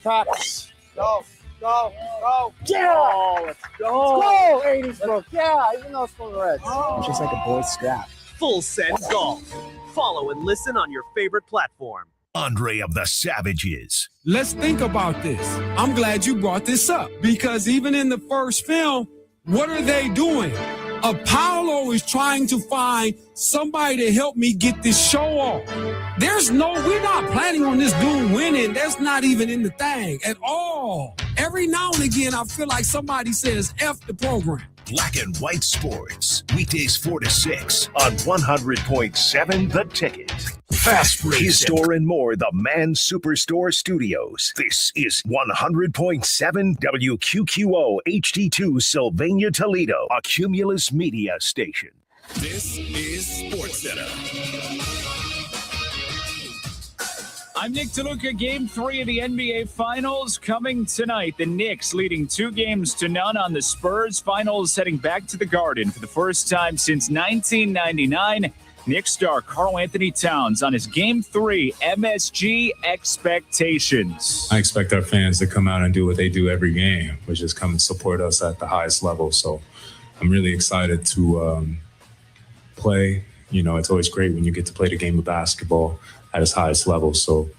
Practice. Go. Yeah! Oh, let's go. Let's go! 80s book. Yeah, even though it's for the Reds. It's just like a boy's scrap. Full Send Golf. Follow and listen on your favorite platform. Andre of the Savages. Let's think about this. I'm glad you brought this up because even in the first film, what are they doing? Apollo is trying to find somebody to help me get this show off. We're not planning on this dude winning. That's not even in the thing at all. Every now and again, I feel like somebody says F the program. Black and White Sports. Weekdays 4 to 6 on 100.7 The Ticket. Fast Break Store and More, the Man Superstore Studios. This is 100.7 WQQO HD2 Sylvania, Toledo, a Cumulus media station. This is Sports Center. I'm Nick DeLuca. Game 3 of the NBA Finals coming tonight. The Knicks leading 2-0 on the Spurs. Finals heading back to the Garden for the first time since 1999. Knicks star Karl Anthony Towns on his Game 3 MSG expectations. I expect our fans to come out and do what they do every game, which is come and support us at the highest level. So I'm really excited to play. You know, it's always great when you get to play the game of basketball at its highest level. So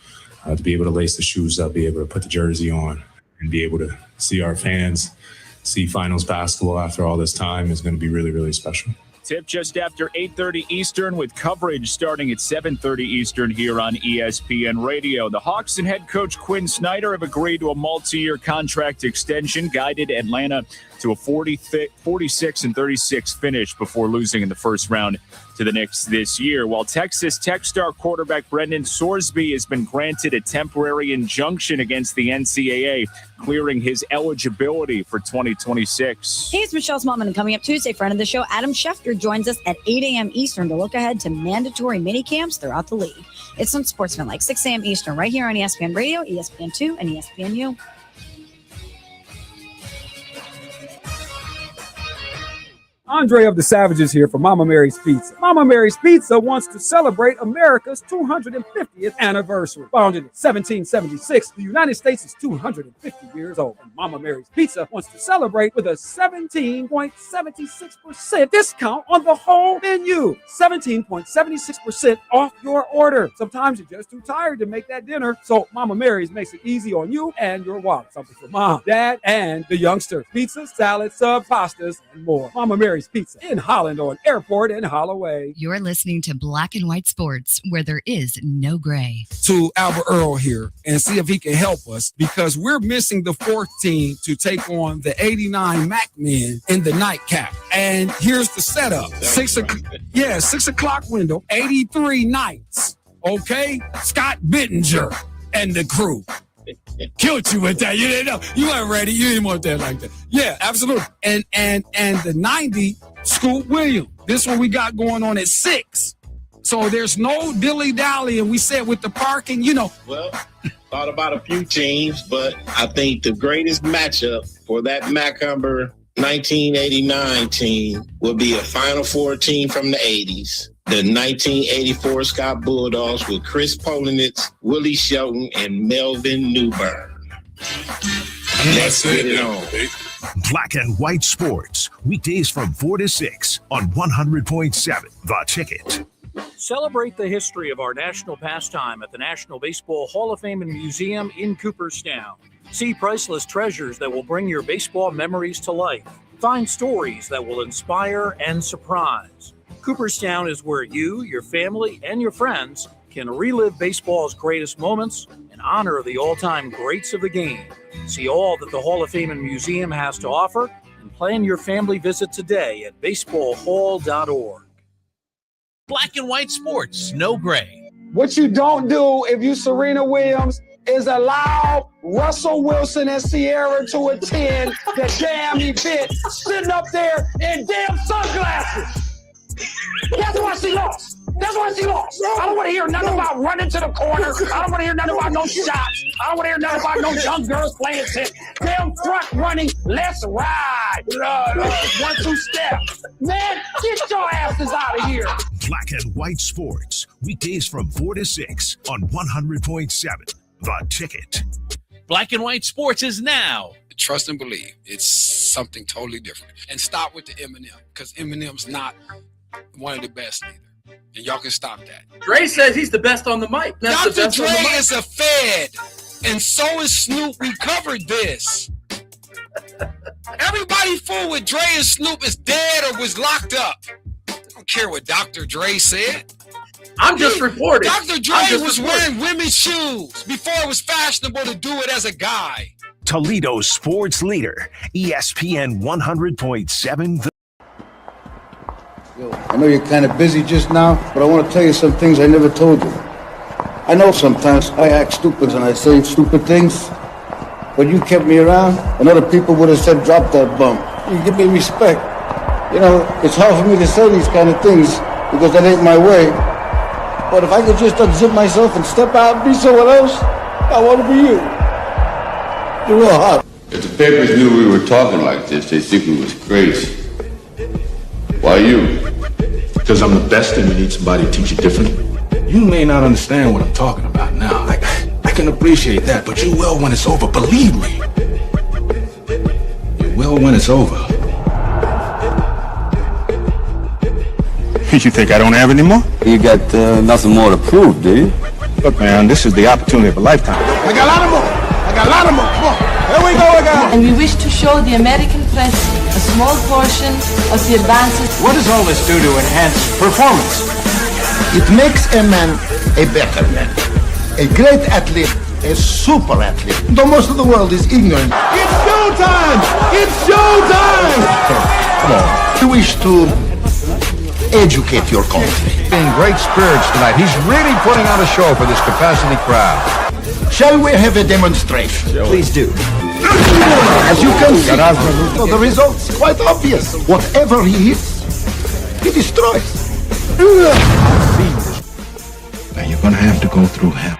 to be able to lace the shoes up, be able to put the jersey on, and be able to see our fans see finals basketball after all this time is going to be really, really special. Tip just after 8:30 Eastern with coverage starting at 7:30 Eastern here on ESPN Radio. The Hawks and head coach Quinn Snyder have agreed to a multi-year contract extension, guided Atlanta to a 46-36 finish before losing in the first round to the Knicks this year. While Texas Tech star quarterback Brendan Sorsby has been granted a temporary injunction against the NCAA, clearing his eligibility for 2026. Hey, it's Michelle's mom, and coming up Tuesday, friend of the show, Adam Schefter joins us at 8 a.m. Eastern to look ahead to mandatory mini camps throughout the league. It's on Sportsmanlike, 6 a.m. Eastern, right here on ESPN Radio, ESPN2, and ESPNU. Andre of the Savages here for Mama Mary's Pizza. Mama Mary's Pizza wants to celebrate America's 250th anniversary. Founded in 1776, the United States is 250 years old. And Mama Mary's Pizza wants to celebrate with a 17.76% discount on the whole menu. 17.76% off your order. Sometimes you're just too tired to make that dinner, so Mama Mary's makes it easy on you and your wallet. Something for mom, dad, and the youngsters. Pizza, salad, sub, pastas, and more. Mama Mary's Pizza in Holland on Airport and Holloway. You're listening to Black and White Sports, where there is no gray. To Albert Earl here and see if he can help us because we're missing the fourth team to take on the 89 Mac men in the nightcap. And here's the setup. 6 o'clock window, 83 Knights. Okay? Scott Bittinger and the crew. Killed you with that. You didn't know. You weren't ready. You didn't want that like that. Yeah, absolutely. And the 90, Scoot Williams. This one we got going on at 6. So there's no dilly-dally. And we said with the parking, you know. Well, thought about a few teams, but I think the greatest matchup for that Macumber 1989 team will be a Final Four team from the 80s. The 1984 Scott Bulldogs with Chris Polinitz, Willie Shelton, and Melvin Newbern. Let's get it on. Black and White Sports. Weekdays from 4 to 6 on 100.7 The Ticket. Celebrate the history of our national pastime at the National Baseball Hall of Fame and Museum in Cooperstown. See priceless treasures that will bring your baseball memories to life. Find stories that will inspire and surprise. Cooperstown is where you, your family, and your friends can relive baseball's greatest moments and honor the all-time greats of the game. See all that the Hall of Fame and Museum has to offer and plan your family visit today at baseballhall.org. Black and White Sports, no gray. What you don't do if you Serena Williams is allow Russell Wilson and Sierra to attend the damn event sitting up there in damn sunglasses. That's why she lost. That's why she lost. I don't want to hear nothing about running to the corner. I don't want to hear nothing about no shots. I don't want to hear nothing about no young girls playing tennis. Damn front running. Let's ride. 1-2 step. Man, get your asses out of here. Black and White Sports. Weekdays from 4 to 6 on 100.7 The Ticket. Black and White Sports is now. Trust and believe. It's something totally different. And stop with the Eminem, because Eminem's not one of the best either. And y'all can stop that. Dre says he's the best on the mic. That's Dr. Dre is a Fed, and so is Snoop. We covered this. Everybody fool with Dre and Snoop is dead or was locked up. I don't care what Dr. Dre said. I'm just reporting. Dr. Dre was wearing women's shoes before it was fashionable to do it as a guy. Toledo's sports leader, ESPN 100.7. I know you're kind of busy just now, but I want to tell you some things I never told you. I know sometimes I act stupid and I say stupid things, but you kept me around, and other people would have said, drop that bum. You give me respect. You know, it's hard for me to say these kind of things because that ain't my way. But if I could just unzip myself and step out and be someone else, I want to be you. You're real hot. If the papers knew we were talking like this, they'd think we was crazy. Why you? Because I'm the best and you need somebody to teach you different. You may not understand what I'm talking about now. I can appreciate that, but you will when it's over. Believe me. You will when it's over. You think I don't have any more? You got nothing more to prove, do you? Look, man, this is the opportunity of a lifetime. I got a lot of more. I got a lot of more. Come on. Here we go again. And we wish to show the American press a small portion of the advances. What does all this do to enhance performance? It makes a man a better man, a great athlete, a super athlete. Though most of the world is ignorant. It's showtime! It's showtime! Come on. We wish to educate your country. In great spirits tonight. He's really putting on a show for this capacity crowd. Shall we have a demonstration? Please do. As you can see, the result's quite obvious. Whatever he hits, he destroys. Now you're gonna have to go through hell.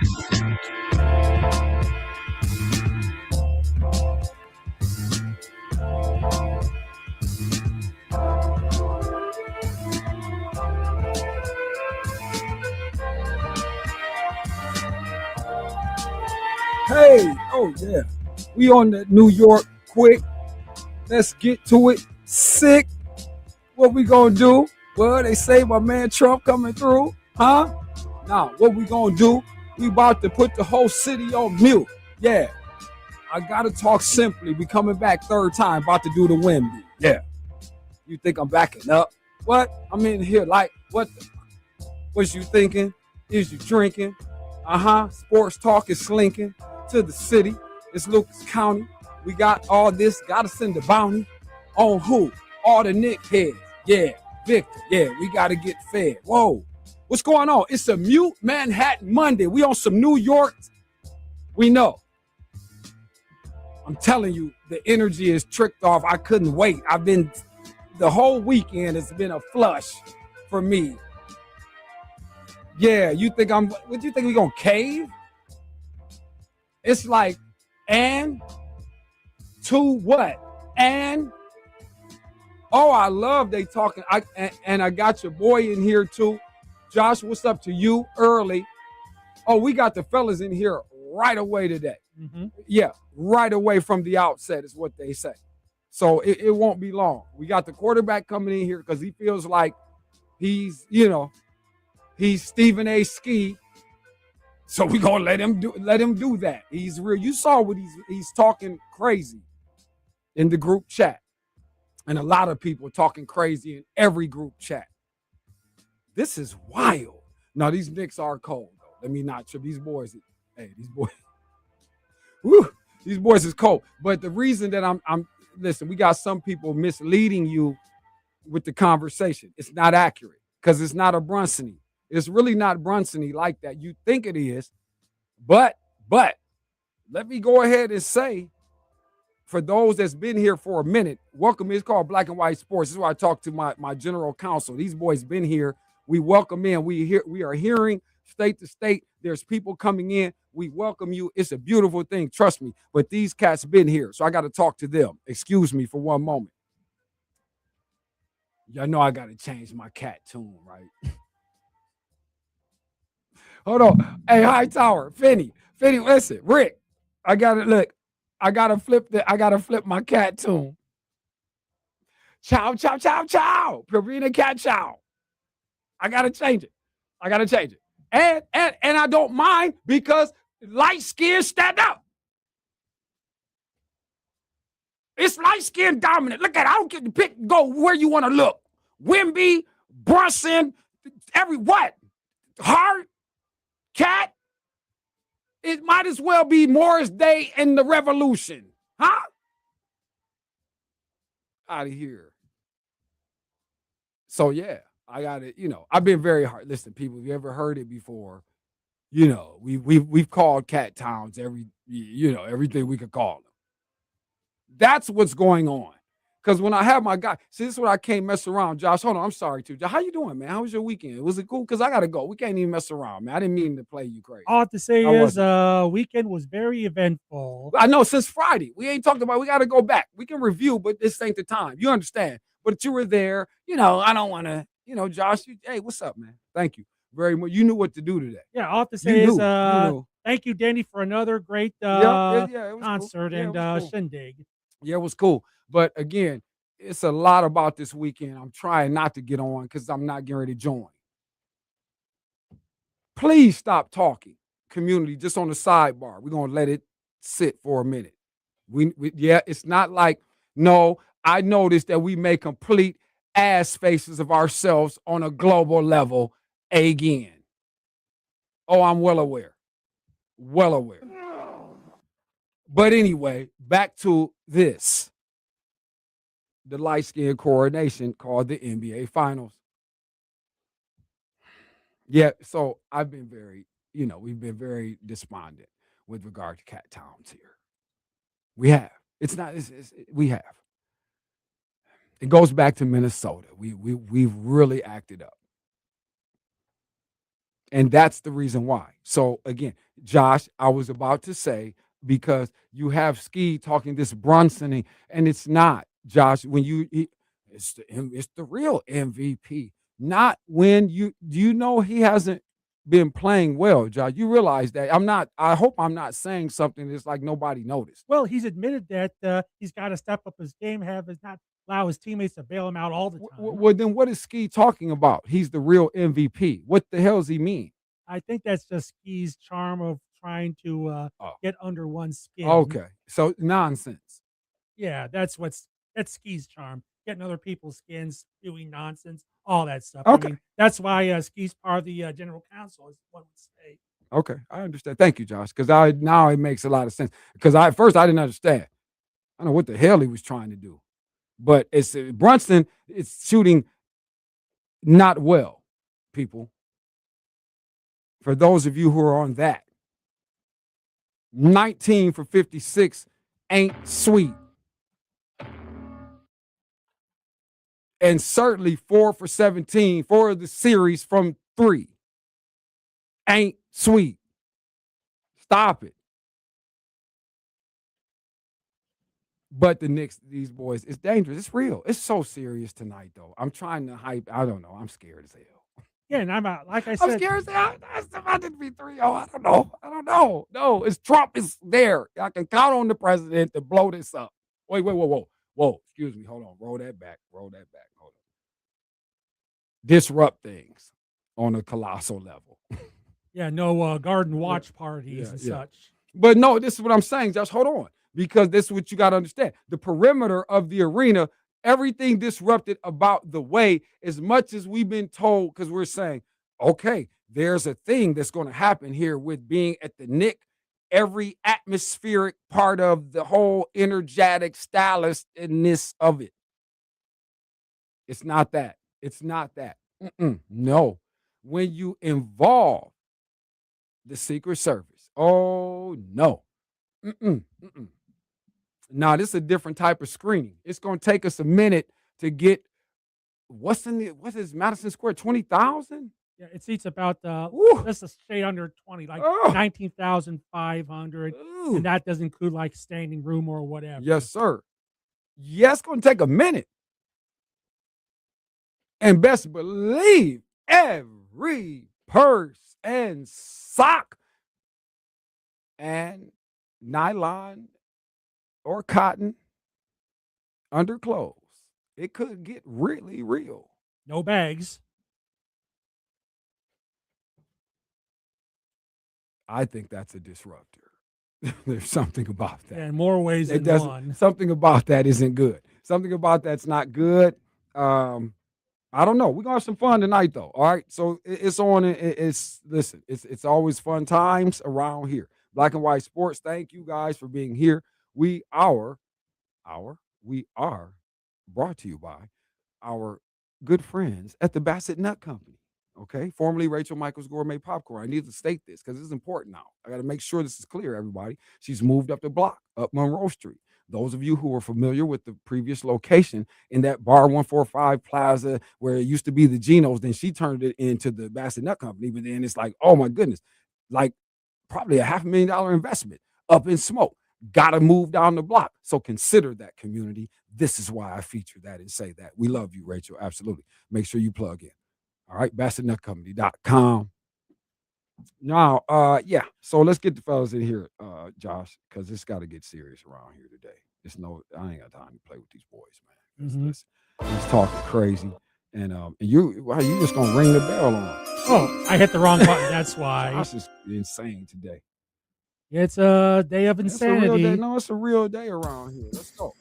Hey, oh yeah. We on the New York quick. Let's get to it. Sick. What we gonna do? Well, they say my man Trump coming through. Huh? Now, what we gonna do? We about to put the whole city on mute. Yeah. I gotta talk simply. We coming back third time. About to do the Wemby. Yeah. You think I'm backing up? What? I'm in here like, what the? Was you thinking? Is you drinking? Sports talk is slinking to the city. It's Lucas County. We got all this. Gotta send a bounty. On who? All the Nick heads. Yeah. Victor. Yeah, we gotta get fed. Whoa. What's going on? It's a Mute Manhattan Monday. We on some New York. We know. I'm telling you, the energy is tricked off. I couldn't wait. The whole weekend has been a flush for me. Yeah, what do you think we gonna cave? It's like, and to what? And oh, I love they talking. I got your boy in here too. Josh, what's up to you early? Oh, we got the fellas in here right away today. Mm-hmm. Yeah, right away from the outset is what they say. So it won't be long. We got the quarterback coming in here because he feels like he's Stephen A. Ski. So we're gonna let him do that. He's real. You saw what he's talking crazy in the group chat. And a lot of people talking crazy in every group chat. This is wild. Now these Knicks are cold though. Let me not trip. These boys is cold. But the reason that I'm listen, we got some people misleading you with the conversation. It's not accurate because it's not a Brunson-y. It's really not Brunson-y like that. You think it is, but let me go ahead and say, for those that's been here for a minute, welcome. It's called Black and White Sports. This is where I talk to my general counsel. These boys been here. We welcome in. We are hearing state to state. There's people coming in. We welcome you. It's a beautiful thing. Trust me. But these cats been here, so I got to talk to them. Excuse me for one moment. Y'all know I got to change my cat tune, right? Hold on. Hey, Hightower, Finney, listen, Rick, I gotta flip my cat tune. Chow, chow, chow, chow. Purina cat chow. I gotta change it. And I don't mind because light skin stand up. It's light skin dominant. Look at it. I don't get to pick, go where you want to look. Wemby, Brunson, what? Hart, Cat. It might as well be Morris Day and the Revolution. Huh? Out of here. So yeah, I got it. I've been very hard. Listen, people, if you ever heard it before, we've called cat towns everything we could call them. That's what's going on. Because when I have my guy, see, this is what I can't mess around. Josh, hold on. I'm sorry, too. How you doing, man? How was your weekend? Was it cool? Because I got to go. We can't even mess around, man. I didn't mean to play you crazy. All I have to say is weekend was very eventful. I know, since Friday. We ain't talked about it. We got to go back. We can review, but this ain't the time. You understand. But you were there. I don't want to, Josh, hey, what's up, man? Thank you very much. You knew what to do today. Yeah, all I have to say is thank you, Danny, for another great concert cool. and cool. shindig. Yeah, it was cool. But again, it's a lot about this weekend. I'm trying not to get on because I'm not getting ready to join. Please stop talking, community, just on the sidebar. We're going to let it sit for a minute. It's not like, no, I noticed that we make complete ass faces of ourselves on a global level again. Oh, I'm well aware. Well aware. But anyway, back to this. The light-skinned coronation called the NBA Finals. Yeah, so I've been very, we've been very despondent with regard to Cat Towns here. We have. We have. It goes back to Minnesota. We've really acted up. And that's the reason why. So again, Josh, I was about to say, because you have Ski talking this Brunson, and it's not, Josh, when it's the real MVP. Not when he hasn't been playing well, Josh. You realize that. I hope I'm not saying something that's like nobody noticed. Well, he's admitted that he's got to step up his game, not allow his teammates to bail him out all the time. Well, then what is Ski talking about? He's the real MVP. What the hell does he mean? I think that's just Ski's charm of trying to get under one's skin. Okay, so nonsense. Yeah, that's Ski's charm. Getting other people's skins, doing nonsense, all that stuff. Okay. I mean, that's why Ski's part of the general council, is one would say. Okay, I understand. Thank you, Josh, because now it makes a lot of sense. Because at first I didn't understand. I don't know what the hell he was trying to do. But it's Brunson is shooting not well, people. For those of you who are on that, 19 for 56 ain't sweet. And certainly 4 for 17 for the series from 3 ain't sweet. Stop it. But the Knicks, these boys, it's dangerous. It's real. It's so serious tonight, though. I'm trying to hype. I don't know. I'm scared as hell. Yeah, and I'm like I said, I'm scared as hell. That's about to be 3-0. I don't know. No, it's Trump is there. I can count on the president to blow this up. Wait, whoa. Excuse me. Hold on. Roll that back. Hold on. Disrupt things on a colossal level. Yeah, no garden watch parties and such. But no, this is what I'm saying. Just hold on. Because this is what you got to understand. The perimeter of the arena, everything disrupted about the way, as much as we've been told, because we're saying, okay, there's a thing that's going to happen here with being at the Knick. Every atmospheric part of the whole energetic stylishness of it. It's not that. No. When you involve the Secret Service, oh, no. Now, this is a different type of screening. It's going to take us a minute to get, what's this, Madison Square, 20,000? Yeah, it seats about, this is straight under 20, like 19,500. And that doesn't include like standing room or whatever. Yes, sir. Yeah, it's going to take a minute. And best believe every purse and sock and nylon or cotton underclothes, it could get really real. No bags. I think that's a disruptor. There's something about that. In more ways than one. Something about that isn't good. Something about that's not good. I don't know. We're gonna have some fun tonight, though. All right. So it's on. It's always fun times around here. Black and White Sports. Thank you guys for being here. We are brought to you by our good friends at the Bassett Nut Company. Okay, formerly Rachel Michaels Gourmet Popcorn. I need to state this because it's important now. I got to make sure this is clear, everybody. She's moved up the block, up Monroe Street. Those of you who are familiar with the previous location in that Bar 145 Plaza where it used to be the Geno's, then she turned it into the Bassett Nut Company. But then it's like, oh my goodness, like probably a $500,000 investment up in smoke. Got to move down the block. So consider that, community. This is why I feature that and say that. We love you, Rachel. Absolutely. Make sure you plug in. All right, BassettNutCompany.com. Now, yeah. So let's get the fellas in here, Josh, because it's got to get serious around here today. I ain't got time to play with these boys, man. Let's talk crazy, and you just gonna ring the bell on? Oh, I hit the wrong button. That's why. Josh is insane today. It's a day of insanity. It's a real day around here. Let's go.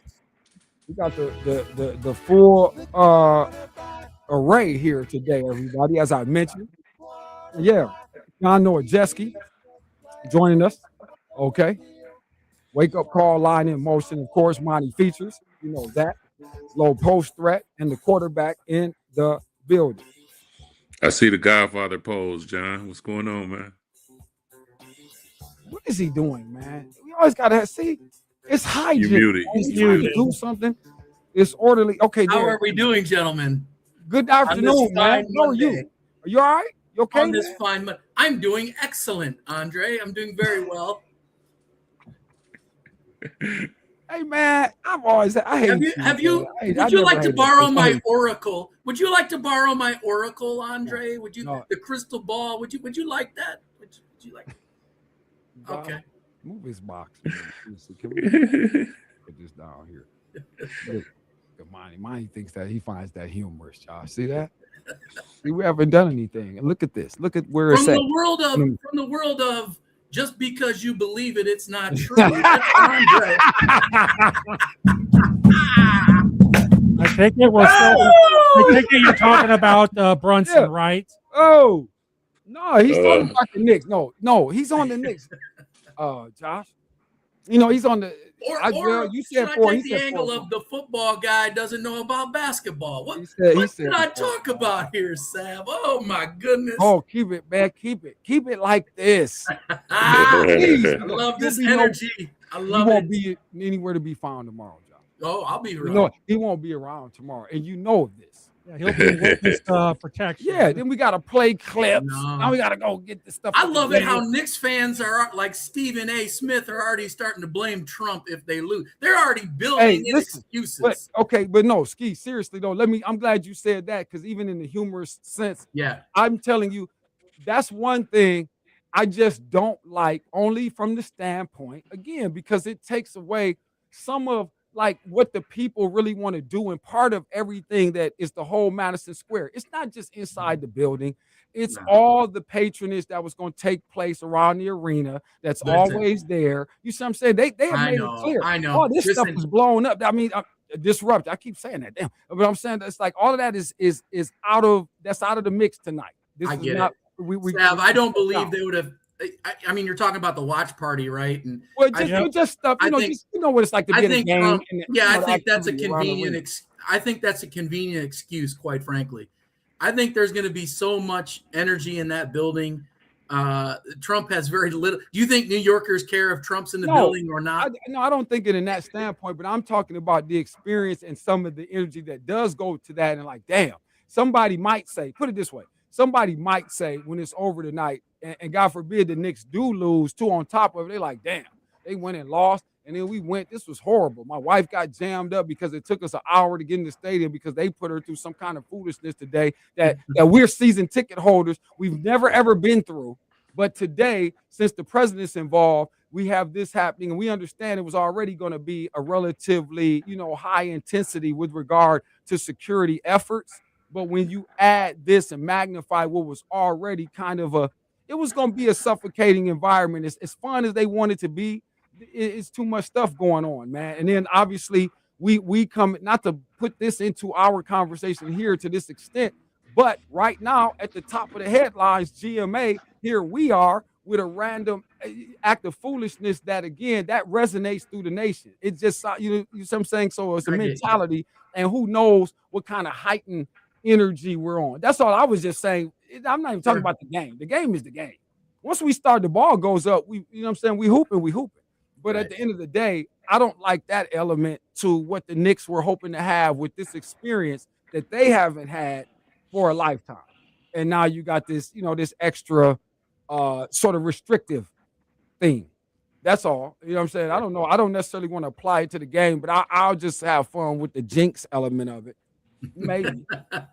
We got the full array here today, everybody. As I mentioned, yeah, John Nowajeski joining us. Okay, wake up call line in motion. Of course, Monty Features. You know that low post threat and the quarterback in the building. I see the Godfather pose, John. What's going on, man? What is he doing, man? We always gotta see. It's hygiene. You muted. He's trying to do something. It's orderly. Okay. How are we doing, gentlemen? Good afternoon, man. How are you? Are you all right? You okay? On this fine Monday. I'm doing excellent, Andre. I'm doing very well. Hey, man, Would you like to borrow my oracle? Would you like to borrow my oracle, Andre? Would you the crystal ball? Would you like that? Would you like? Okay. Move his box. Can we put this down here? Look, Monty thinks that he finds that humorous, Josh. See that? See, we haven't done anything. And look at this. Look at where it's from at. From the world of just because you believe it, it's not true. That's Andre. I think you're talking about Brunson, right? Oh, no, he's talking about the Knicks. No, he's on the Knicks. Josh, he's on the. You said the angle of the football guy doesn't know about basketball. What did I talk about here, Sam? Oh my goodness! Oh, keep it, man. Keep it like this. I love this energy. I love it. He won't be anywhere to be found tomorrow, Josh. Oh, I'll be around. He won't be around tomorrow, and you know this. Yeah, he'll be witness protection. Yeah, then we got to play clips. No. Now we got to go get the stuff. I love it how Knicks fans are like Stephen A. Smith are already starting to blame Trump if they lose. They're already building excuses. But no, Ski, seriously though, I'm glad you said that because even in the humorous sense, yeah, I'm telling you, that's one thing I just don't like, only from the standpoint, again, because it takes away some of like what the people really want to do, and part of everything that is the whole Madison Square. It's not just inside the building. It's all the patronage that was going to take place around the arena that's always there. You see what I'm saying? They have made it clear. I know. Oh, this stuff is blowing up. I mean, disrupt. I keep saying that. Damn. But I'm saying that's like all of that is out of the mix tonight. I get it. Sav, I don't believe they would have. I mean, you're talking about the watch party, right? And just stuff. You know what it's like to be in a game. I think that's a convenient. I think that's a convenient excuse, quite frankly. I think there's going to be so much energy in that building. Trump has very little. Do you think New Yorkers care if Trump's in the building or not? I don't think it in that standpoint. But I'm talking about the experience and some of the energy that does go to that. And like, damn, somebody might say, put it this way. Somebody might say when it's over tonight, and God forbid the Knicks do lose, too, on top of it, they're like, damn, they went and lost. And then we went, this was horrible. My wife got jammed up because it took us an hour to get in the stadium because they put her through some kind of foolishness today that we're season ticket holders. We've never, ever been through. But today, since the president's involved, we have this happening, and we understand it was already going to be a relatively, high intensity with regard to security efforts. But when you add this and magnify what was already kind of it was going to be a suffocating environment. As fun as they want it to be, it's too much stuff going on, man. And then obviously we come, not to put this into our conversation here to this extent, but right now at the top of the headlines, GMA, here we are with a random act of foolishness that, again, that resonates through the nation. It just, you know what I'm saying? So it's a mentality, and who knows what kind of heightened energy we're on. That's all I was just saying. I'm not even talking about the game. The game is the game. Once we start, the ball goes up, we hooping. But at the end of the day, I don't like that element to what the Knicks were hoping to have with this experience that they haven't had for a lifetime. And now you got this, this extra sort of restrictive thing. That's all. You know what I'm saying? I don't know. I don't necessarily want to apply it to the game, but I'll just have fun with the jinx element of it. Maybe.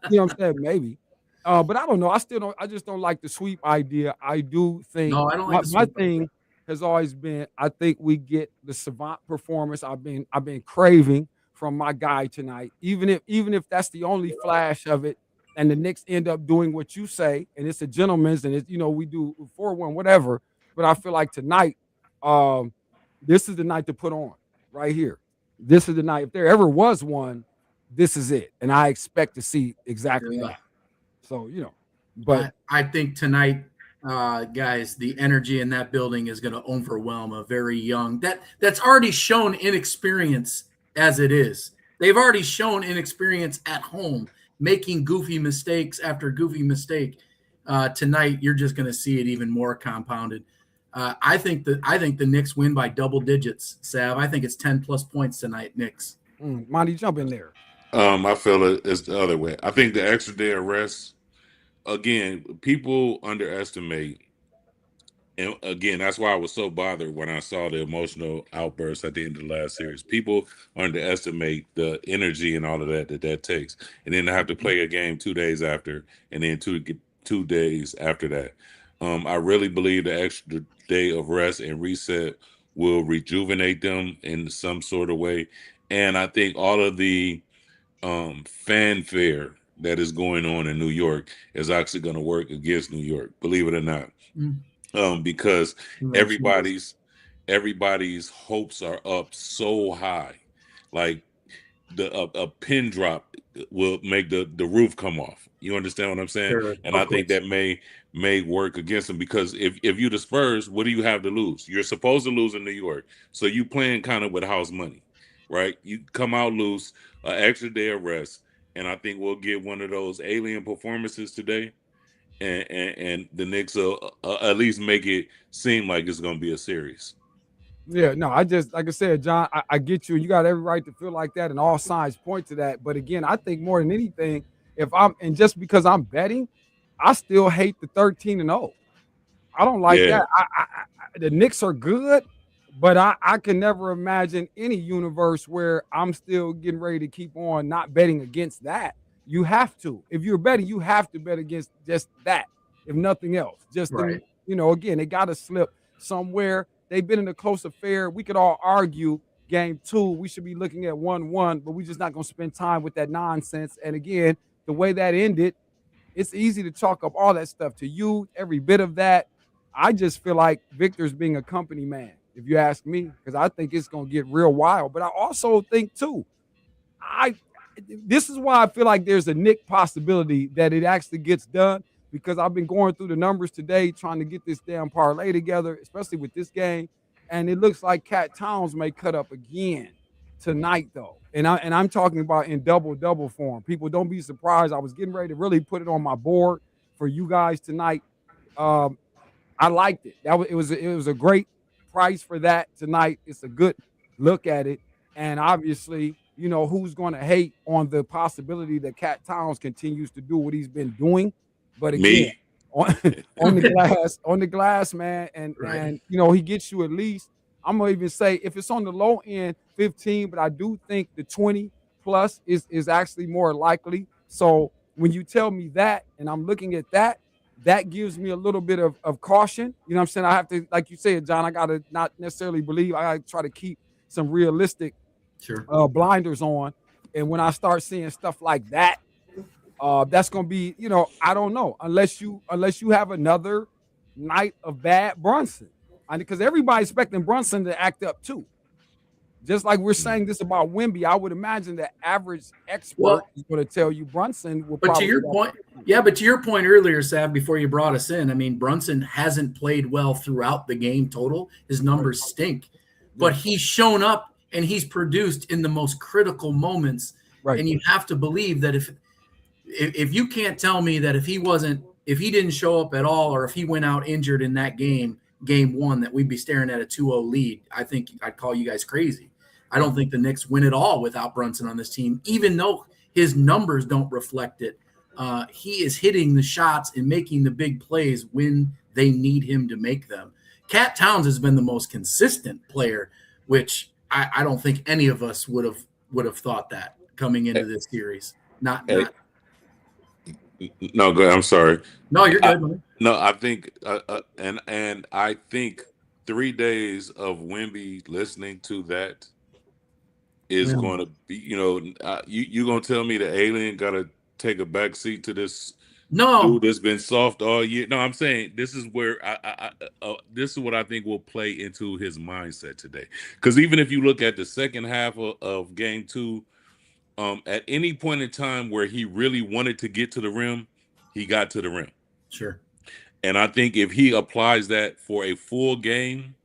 You know what I'm saying? Maybe. But I don't know. I just don't like the sweep idea. I do think I don't like my thing has always been, I think we get the savant performance I've been craving from my guy tonight. Even if that's the only flash of it, and the Knicks end up doing what you say, and it's a gentleman's, and it's, we do 4-1, whatever. But I feel like tonight, this is the night to put on right here. This is the night. If there ever was one, this is it. And I expect to see exactly that. So, but I think tonight, guys, the energy in that building is going to overwhelm a very young, that's already shown inexperience as it is. They've already shown inexperience at home, making goofy mistakes after goofy mistake. Tonight, you're just going to see it even more compounded. I think the Knicks win by double digits, Sav. I think it's 10+ points tonight, Knicks. Monty, jump in there. I feel it's the other way. I think the extra day of rest, again, people underestimate. And again, that's why I was so bothered when I saw the emotional outburst at the end of the last series. People underestimate the energy and all of that takes. And then to have to play a game 2 days after, and then 2 days after that. I really believe the extra day of rest and reset will rejuvenate them in some sort of way. And I think all of the fanfare that is going on in New York is actually going to work against New York, believe it or not. Because everybody's hopes are up so high, like a pin drop will make the roof come off. You understand what I'm saying? Sure, and I think that may work against them, because if you the Spurs, what do you have to lose? You're supposed to lose in New York, so you playing kind of with house money, right? You come out loose, an extra day of rest, and I think we'll get one of those alien performances today. And the Knicks will at least make it seem like it's going to be a series. Yeah, no, I just, like I said, John, I get you. You got every right to feel like that, and all signs point to that. But again, I think more than anything, just because I'm betting, I still hate the 13-0. I don't like that. The Knicks are good, but I can never imagine any universe where I'm still getting ready to keep on not betting against that. You have to. If you're betting, you have to bet against just that, if nothing else. Just, right. Again, they got to slip somewhere. They've been in a close affair. We could all argue game 2. We should be looking at 1-1, but we're just not going to spend time with that nonsense. And again, the way that ended, it's easy to chalk up all that stuff to you, every bit of that. I just feel like Victor's being a company man, if you ask me, because I think it's going to get real wild. But I also think, too, this is why I feel like there's a Knick possibility that it actually gets done, because I've been going through the numbers today trying to get this damn parlay together, especially with this game. And it looks like Cat Towns may cut up again tonight, though. And I'm talking about in double form. People, don't be surprised. I was getting ready to really put it on my board for you guys tonight. I liked it. It was a great price for that tonight. It's a good look at it. And obviously, who's going to hate on the possibility that Cat Towns continues to do what he's been doing. But again, on the glass, man, and he gets you at least, I'm gonna even say, if it's on the low end, 15, but I do think the 20 plus is actually more likely. So when you tell me that, and I'm looking at that, that gives me a little bit of caution. You know what I'm saying? I have to, like you said, John, I got to not necessarily believe. I got to try to keep some realistic blinders on. And when I start seeing stuff like that, that's going to be, I don't know, unless you have another night of bad Brunson. Because everybody's expecting Brunson to act up too. Just like we're saying this about Wemby, I would imagine the average expert is going to tell you Brunson will probably. But to your point, but to your point earlier, Sav, before you brought us in, I mean, Brunson hasn't played well throughout the game total. His numbers stink. But he's shown up and he's produced in the most critical moments. Right. And you have to believe that if you can't tell me that if he didn't show up at all, or if he went out injured in that game 1, that we'd be staring at a 2-0 lead, I think I'd call you guys crazy. I don't think the Knicks win at all without Brunson on this team, even though his numbers don't reflect it. He is hitting the shots and making the big plays when they need him to make them. Cat Towns has been the most consistent player, which I don't think any of us would have thought that coming into this series. No, go ahead. I'm sorry. No, you're good. I think, and I think 3 days of Wemby listening to that is going to be, you're going to tell me the alien got to take a back seat to this dude that's been soft all year. No, I'm saying this is where this is what I think will play into his mindset today. Because even if you look at the second half of game 2, at any point in time where he really wanted to get to the rim, he got to the rim. Sure. And I think if he applies that for a full game,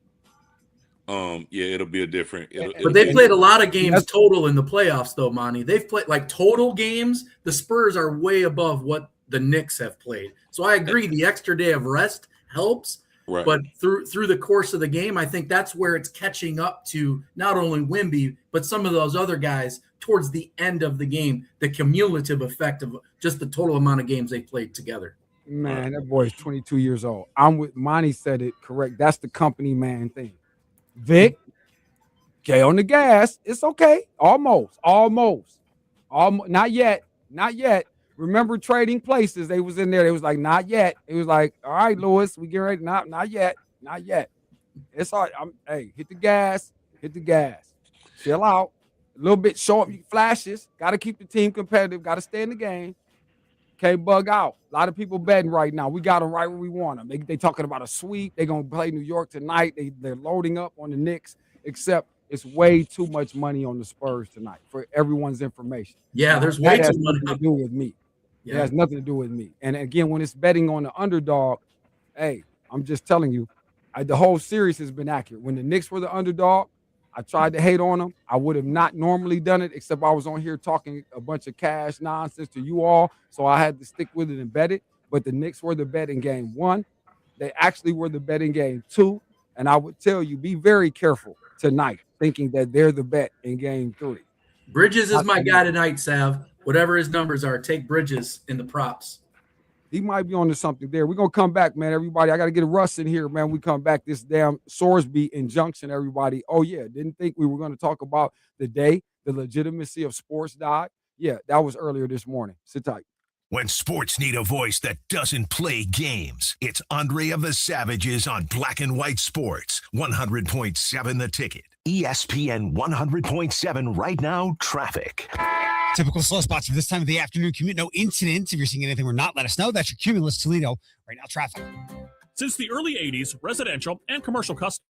it'll be a different. But they played a lot of games total in the playoffs, though, Monty. They've played like total games. The Spurs are way above what the Knicks have played. So I agree, the extra day of rest helps. Right. But through the course of the game, I think that's where it's catching up to not only Wemby, but some of those other guys towards the end of the game, the cumulative effect of just the total amount of games they played together. Man, that boy is 22 years old. I'm with Monty, said it correct. That's the company man thing. Vic, okay, on the gas. It's okay. Almost. Not yet. Remember trading places. They was in there. They was like, not yet. It was like, all right, Lewis, we get ready. Not yet. It's all right. Hey, hit the gas. Chill out. A little bit short flashes. Got to keep the team competitive. Got to stay in the game. Can't bug out. A lot of people betting right now. We got them right where we want them. They talking about a sweep. They're going to play New York tonight. They're loading up on the Knicks, except it's way too much money on the Spurs tonight for everyone's information. Yeah, there's way too much to do with me. It has nothing to do with me. And again, when it's betting on the underdog, hey, I'm just telling you, the whole series has been accurate. When the Knicks were the underdog, I tried to hate on them. I would have not normally done it, except I was on here talking a bunch of cash nonsense to you all, so I had to stick with it and bet it. But the Knicks were the bet in game 1. They actually were the bet in game 2. And I would tell you, be very careful tonight, thinking that they're the bet in game 3. Bridges is my guy tonight, Sav. Whatever his numbers are, take Bridges in the props. He might be on to something there. We're going to come back, man, everybody. I got to get a Russ in here, man. We come back, this damn Sorsby injunction, everybody. Oh, yeah, didn't think we were going to talk about the day the legitimacy of sports died. Yeah, that was earlier this morning. Sit tight. When sports need a voice that doesn't play games, it's Andre of the Savages on Black and White Sports, 100.7 The Ticket. ESPN 100.7 right now, traffic. Typical slow spots for this time of the afternoon commute. No incidents. If you're seeing anything we're not, let us know. That's your Cumulus Toledo. Right now, traffic. Since the early 80s, residential and commercial customers.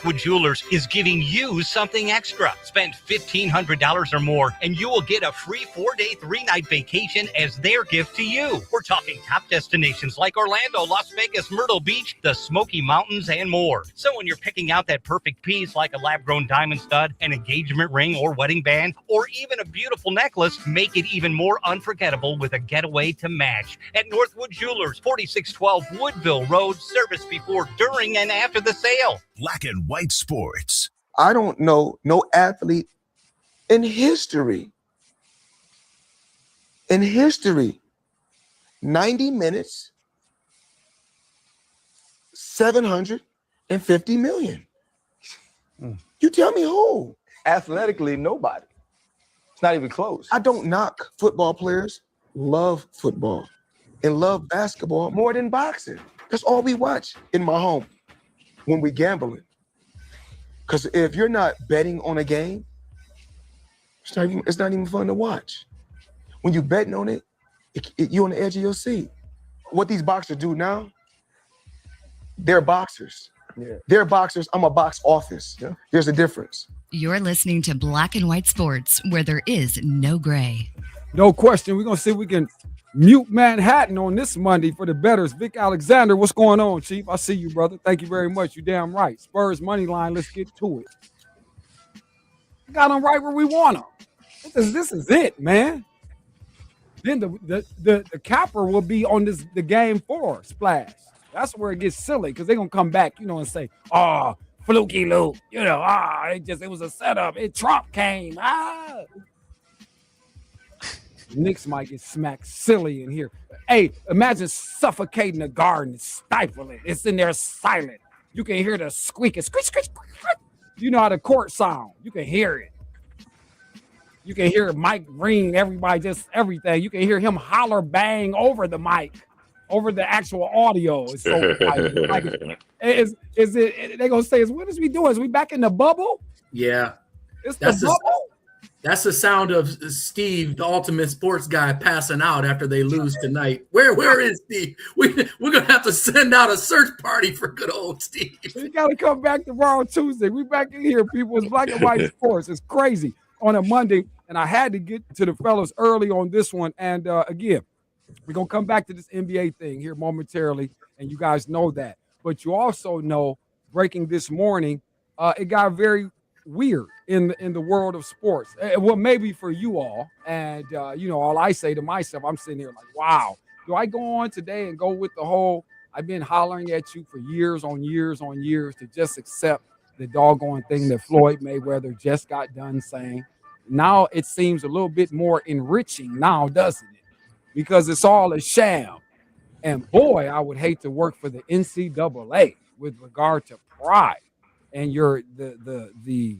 Northwood Jewelers is giving you something extra. Spend $1,500 or more, and you will get a free 4-day, 3-night vacation as their gift to you. We're talking top destinations like Orlando, Las Vegas, Myrtle Beach, the Smoky Mountains, and more. So when you're picking out that perfect piece like a lab-grown diamond stud, an engagement ring or wedding band, or even a beautiful necklace, make it even more unforgettable with a getaway to match. At Northwood Jewelers, 4612 Woodville Road, service before, during, and after the sale. Black and White Sports. I don't know no athlete in history. 90 minutes, 750 million. You tell me who? Athletically, nobody. It's not even close. I don't knock football players. Love football and love basketball more than boxing. That's all we watch in my home when we gambling. Because if you're not betting on a game, it's not even fun to watch. When you're betting on it, you're on the edge of your seat. What these boxers do now, they're boxers. Yeah. They're boxers. I'm a box office. Yeah. There's a difference. You're listening to Black and White Sports, where there is no gray. No question. We're going to see if we can mute Manhattan on this Monday for the bettors. Vic Alexander, what's going on, Chief? I see you, brother. Thank you very much. You're damn right. Spurs money line. Let's get to it. We got them right where we want them. This is it, man. Then the capper will be on the game 4 splash. That's where it gets silly because they're going to come back, and say, oh, fluky Luke, it was a setup. Trump came. Knicks might get smacked silly in here. Hey, imagine suffocating a garden, stifling. It's in there silent. You can hear the squeaking, squeak, squeak, squeak. You know how the court sound. You can hear it. You can hear Mike ring, everybody, just everything. You can hear him holler, bang over the mic, over the actual audio. It's so is it? They gonna say, "What is we doing? Is we back in the bubble?" Yeah, it's the bubble. That's the sound of Steve, the ultimate sports guy, passing out after they lose tonight. Where is Steve? We're gonna have to send out a search party for good old Steve. We gotta come back tomorrow, Tuesday. We back in here, people. It's Black and White Sports. It's crazy on a Monday, and I had to get to the fellas early on this one. And again, we're gonna come back to this NBA thing here momentarily, and you guys know that. But you also know, breaking this morning, it got very weird in the world of sports. Well, maybe for you all, and all I say to myself, I'm sitting here like, wow, do I go on today and go with the whole I've been hollering at you for years on years on years to just accept the doggone thing that Floyd Mayweather just got done saying? Now it seems a little bit more enriching now, doesn't it? Because it's all a sham. And boy, I would hate to work for the NCAA with regard to pride and the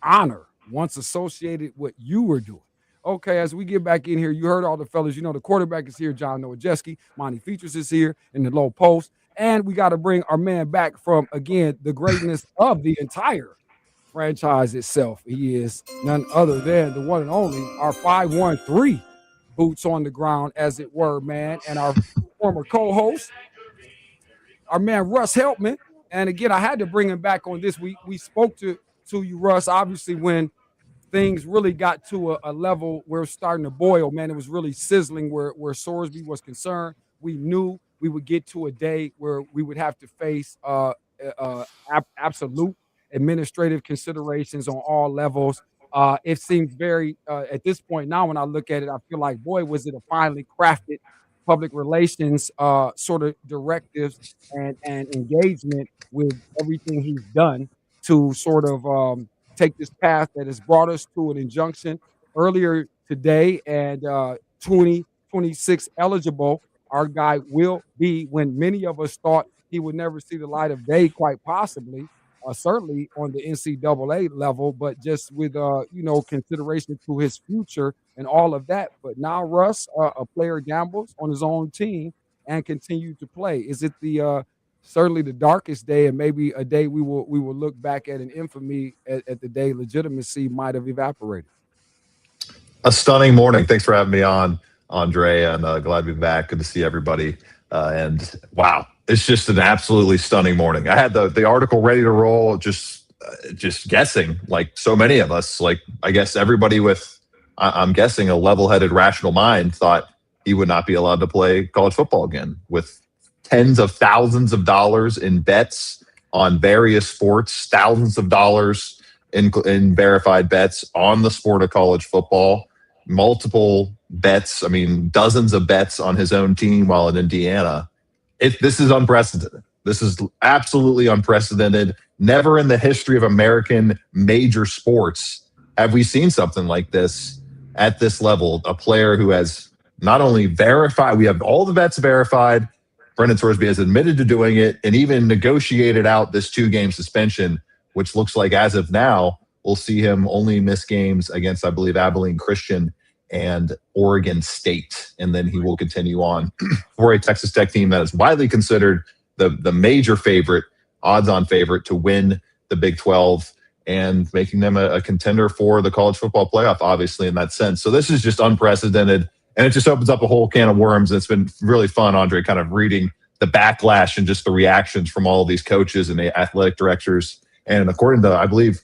honor once associated with what you were doing. Okay, as we get back in here, you heard all the fellas. The quarterback is here, John Nowajeski. Monty Features is here in the low post. And we got to bring our man back from, again, the greatness of the entire franchise itself. He is none other than the one and only, our 513 boots on the ground, as it were, man. And our former co-host, our man Russ Helpman. And again, I had to bring him back on this. We spoke to you, Russ, obviously when things really got to a level where it's starting to boil, man. It was really sizzling where Sorsby was concerned. We knew we would get to a day where we would have to face absolute administrative considerations on all levels. It seems very, at this point now, when I look at it, I feel like, boy, was it a finely crafted public relations sort of directives and engagement with everything he's done to sort of take this path that has brought us to an injunction earlier today, and 2026 eligible. Our guy will be, when many of us thought he would never see the light of day, quite possibly, certainly on the NCAA level, but just with, consideration to his future and all of that. But now Russ, a player, gambles on his own team and continue to play. Is it certainly the darkest day, and maybe a day we will look back at in infamy at the day legitimacy might have evaporated? A stunning morning. Thanks for having me on, Andre, and glad to be back. Good to see everybody. And wow, it's just an absolutely stunning morning. I had the article ready to roll, just guessing, like so many of us, like I guess everybody with, I'm guessing, a level-headed, rational mind thought he would not be allowed to play college football again, with tens of thousands of dollars in bets on various sports, thousands of dollars in verified bets on the sport of college football, multiple bets. I mean, dozens of bets on his own team while in Indiana. This is unprecedented. This is absolutely unprecedented. Never in the history of American major sports have we seen something like this at this level. A player who has not only verified, we have all the bets verified, Brendan Sorsby has admitted to doing it and even negotiated out this 2-game suspension, which looks like as of now, we'll see him only miss games against, I believe, Abilene Christian and Oregon State. And then he will continue on for a Texas Tech team that is widely considered the major favorite, odds-on favorite to win the Big 12 and making them a contender for the college football playoff, obviously, in that sense. So this is just unprecedented, and it just opens up a whole can of worms. It's been really fun, Andre, kind of reading the backlash and just the reactions from all of these coaches and the athletic directors. And according to, I believe,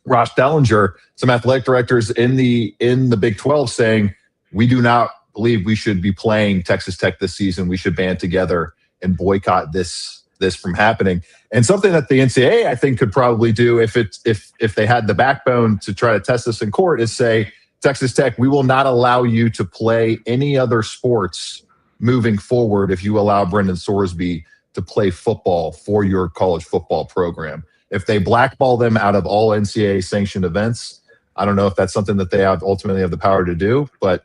Ross Dellinger, some athletic directors in the Big 12 saying, we do not believe we should be playing Texas Tech this season. We should band together and boycott this from happening. And something that the NCAA, I think, could probably do if they had the backbone to try to test this in court is say, Texas Tech, we will not allow you to play any other sports moving forward if you allow Brendan Sorsby to play football for your college football program. If they blackball them out of all NCAA sanctioned events, I don't know if that's something that they ultimately have the power to do, but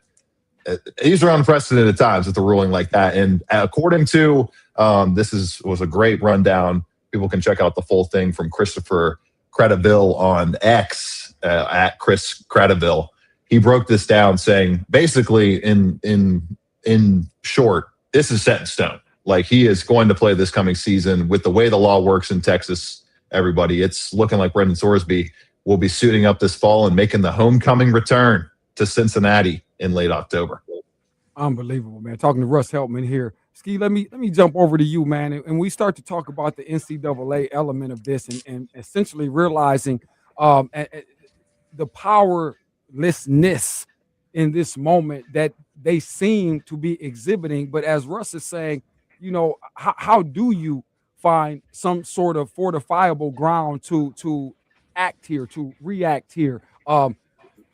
these are unprecedented times with a ruling like that. And according to was a great rundown. People can check out the full thing from Christopher Credeville on X at Chris Credeville. He broke this down saying, basically, in short, this is set in stone. Like, he is going to play this coming season with the way the law works in Texas. Everybody, it's looking like Brendan Sorsby will be suiting up this fall and making the homecoming return to Cincinnati in late October. Unbelievable, man. Talking to Russ Heltman here. Ski, let me jump over to you, man. And we start to talk about the NCAA element of this and essentially realizing the powerlessness in this moment that they seem to be exhibiting. But as Russ is saying, you know, how do you find some sort of fortifiable ground to act here, to react here?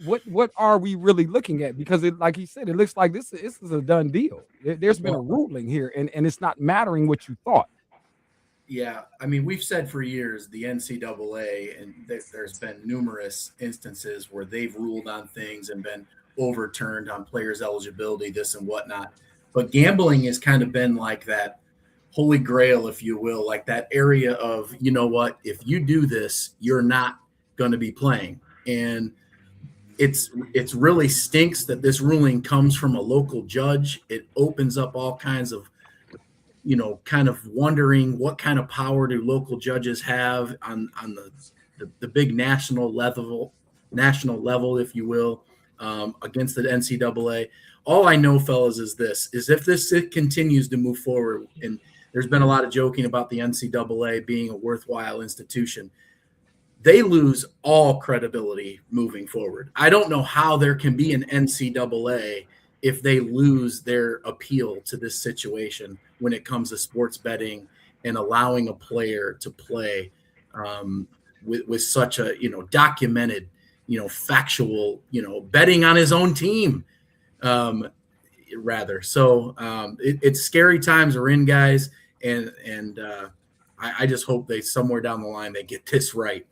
What are we really looking at? Because like he said, it looks like this is a done deal. There's been a ruling here, and it's not mattering what you thought. Yeah, I mean, we've said for years the NCAA, and there's been numerous instances where they've ruled on things and been overturned on players' eligibility, this and whatnot. But gambling has kind of been like that holy grail, if you will, like that area of, you know what, if you do this, you're not going to be playing. And it's really stinks that this ruling comes from a local judge. It opens up all kinds of, you know, kind of wondering what kind of power do local judges have on the big national level, if you will, against the NCAA. All I know, fellas, is if this continues to move forward, and there's been a lot of joking about the NCAA being a worthwhile institution, they lose all credibility moving forward. I don't know how there can be an NCAA if they lose their appeal to this situation when it comes to sports betting and allowing a player to play with such a, you know, documented, you know, factual, you know, betting on his own team, rather. So it's scary times we're in, guys, and I just hope they somewhere down the line they get this right.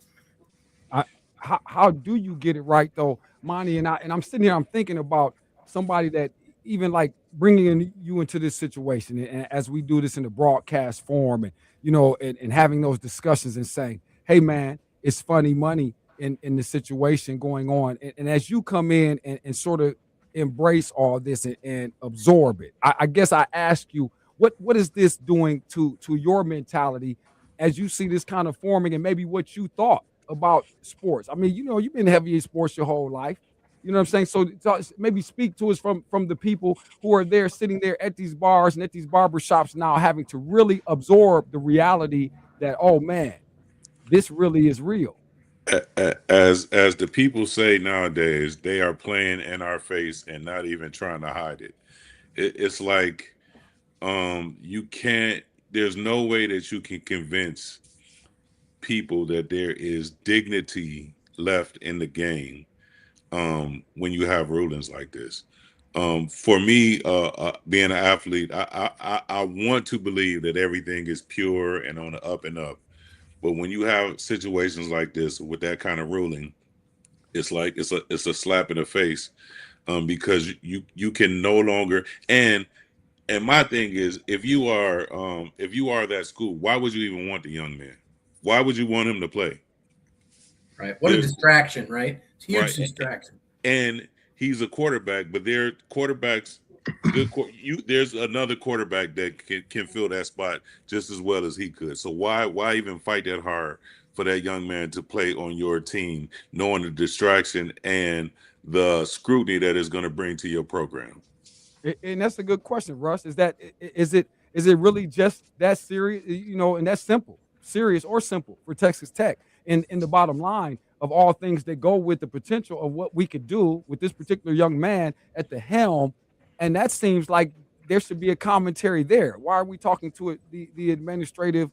How do you get it right, though, Monty? And I'm sitting here, I'm thinking about somebody that even like bringing you into this situation, and as we do this in the broadcast form, and you know, and having those discussions and saying, hey, man, it's funny money in the situation going on, and as you come in and sort of embrace all this and absorb it, I guess I ask you, what is this doing to your mentality as you see this kind of forming, and maybe what you thought about sports? I mean, you know, you've been heavy in sports your whole life. You know what I'm saying? So maybe speak to us from the people who are there, sitting there at these bars and at these barber shops now, having to really absorb the reality that, oh man, this really is real. As the people say nowadays, they are playing in our face and not even trying to hide it. It's like you can't. There's no way that you can convince people that there is dignity left in the game when you have rulings like this. For me, being an athlete, I want to believe that everything is pure and on the up and up. But when you have situations like this with that kind of ruling, it's like it's a slap in the face, because you can no longer. And my thing is, if you are that school, why would you even want the young man? Why would you want him to play? Right. What a distraction, right? It's a huge Right. distraction. And he's a quarterback, but there are quarterbacks. There's another quarterback that can fill that spot just as well as he could. So why even fight that hard for that young man to play on your team, knowing the distraction and the scrutiny that is going to bring to your program? And that's a good question, Russ. Is it really just that serious? You know, and that's simple, serious or simple for Texas Tech. And the bottom line of all things that go with the potential of what we could do with this particular young man at the helm. And that seems like there should be a commentary there. Why are we talking to the administrative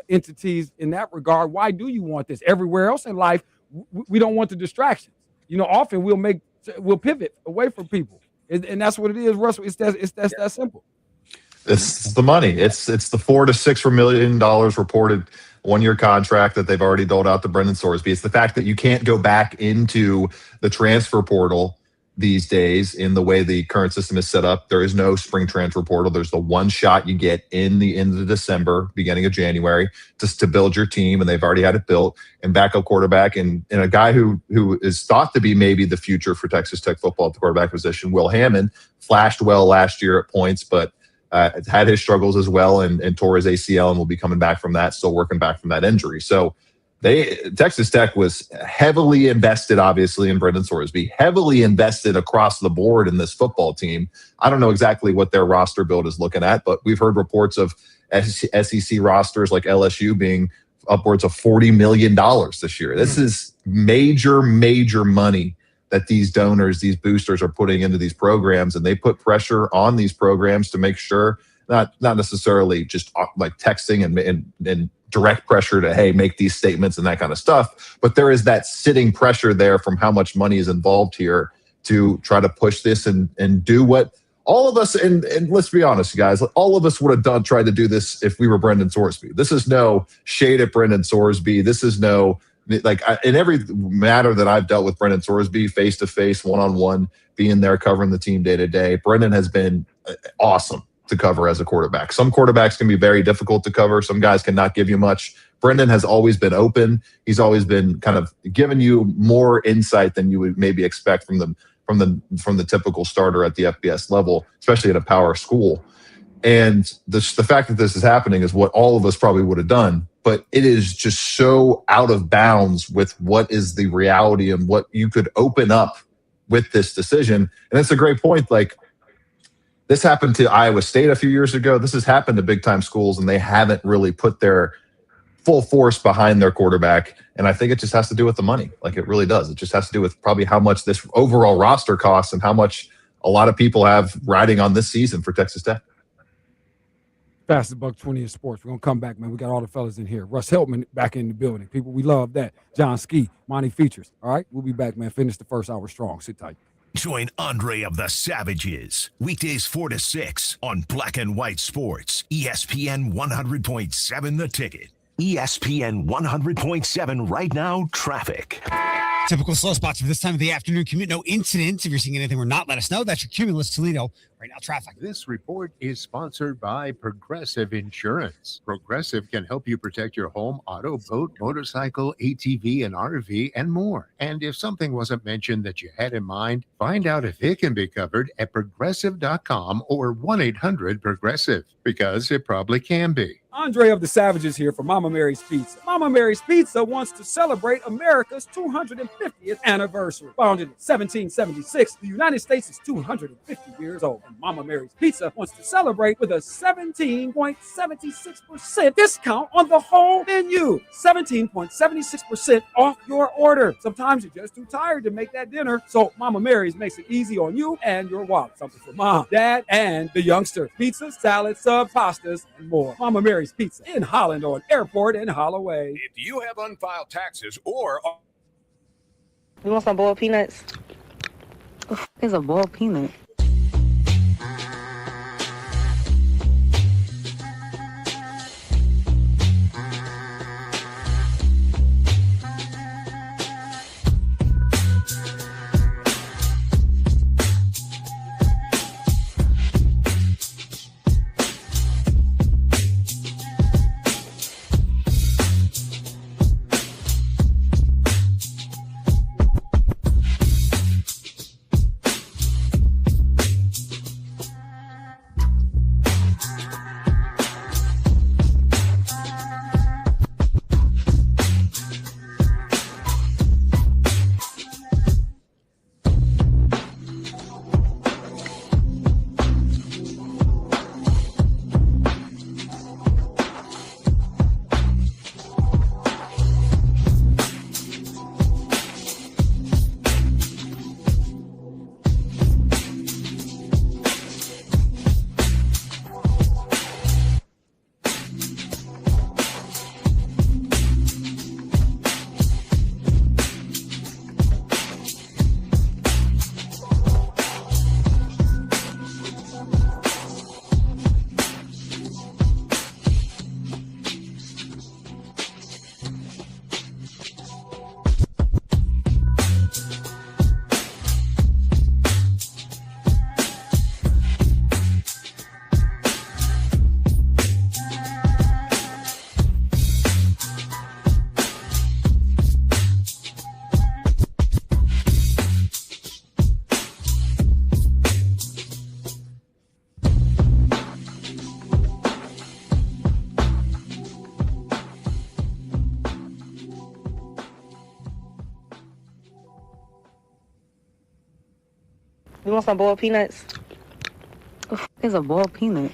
entities in that regard? Why do you want this? Everywhere else in life, we don't want the distractions. You know, often we'll pivot away from people. And that's what it is, Russell. It's that simple. It's the money. It's the $4 to $6 million reported one-year contract that they've already doled out to Brendan Sorsby. It's the fact that you can't go back into the transfer portal these days in the way the current system is set up. There is no spring transfer portal. There's the one shot you get in the end of December, beginning of January, just to build your team, and they've already had it built. And backup quarterback and a guy who is thought to be maybe the future for Texas Tech football at the quarterback position, Will Hammond, flashed well last year at points, but had his struggles as well and tore his ACL and will be coming back from that, still working back from that injury. So Texas Tech was heavily invested, obviously, in Brendan Sorsby, heavily invested across the board in this football team. I don't know exactly what their roster build is looking at, but we've heard reports of SEC rosters like LSU being upwards of $40 million this year. This is major, major money that these donors, these boosters are putting into these programs, and they put pressure on these programs to make sure, not necessarily just like texting and direct pressure to, hey, make these statements and that kind of stuff, but there is that sitting pressure there from how much money is involved here to try to push this and do what all of us, and let's be honest, guys, all of us would have tried to do this if we were Brendan Sorsby. This is no shade at Brendan Sorsby. This is no, in every matter that I've dealt with Brendan Sorsby, face-to-face, one-on-one, being there covering the team day-to-day, Brendan has been awesome to cover as a quarterback. Some quarterbacks can be very difficult to cover. Some guys cannot give you much. Brendan has always been open. He's always been kind of giving you more insight than you would maybe expect from the typical starter at the FBS level, especially at a power school. And the fact that this is happening is what all of us probably would have done, but it is just so out of bounds with what is the reality and what you could open up with this decision. And it's a great point. Like, this happened to Iowa State a few years ago. This has happened to big-time schools, and they haven't really put their full force behind their quarterback. And I think it just has to do with the money. Like, it really does. It just has to do with probably how much this overall roster costs and how much a lot of people have riding on this season for Texas Tech. Fastest $1.20 in sports. We're going to come back, man. We got all the fellas in here. Russ Heltman back in the building. People, we love that. John Ski, Monty Features. All right, we'll be back, man. Finish the first hour strong. Sit tight. Join Andre of the Savages, weekdays 4 to 6 on Black and White Sports, ESPN 100.7 The Ticket. ESPN 100.7 right now, traffic. Typical slow spots for this time of the afternoon commute. No incidents. If you're seeing anything we're not, let us know. That's your Cumulus Toledo. Right now, traffic. This report is sponsored by Progressive Insurance. Progressive can help you protect your home, auto, boat, motorcycle, ATV, and RV, and more. And if something wasn't mentioned that you had in mind, find out if it can be covered at Progressive.com or 1-800-PROGRESSIVE, because it probably can be. Andre of the Savages here for Mama Mary's Pizza. Mama Mary's Pizza wants to celebrate America's 250th anniversary. Founded in 1776, the United States is 250 years old. And Mama Mary's Pizza wants to celebrate with a 17.76% discount on the whole menu. 17.76% off your order. Sometimes you're just too tired to make that dinner, so Mama Mary's makes it easy on you and your wallet. Something for mom, dad, and the youngster. Pizza, salad, subs, pastas, and more. Mama Mary's Pizza in Holland on Airport and Holloway. If you have unfiled taxes or... You want some boiled peanuts? It's a boiled peanut. You want some boiled peanuts? It's a boiled peanut.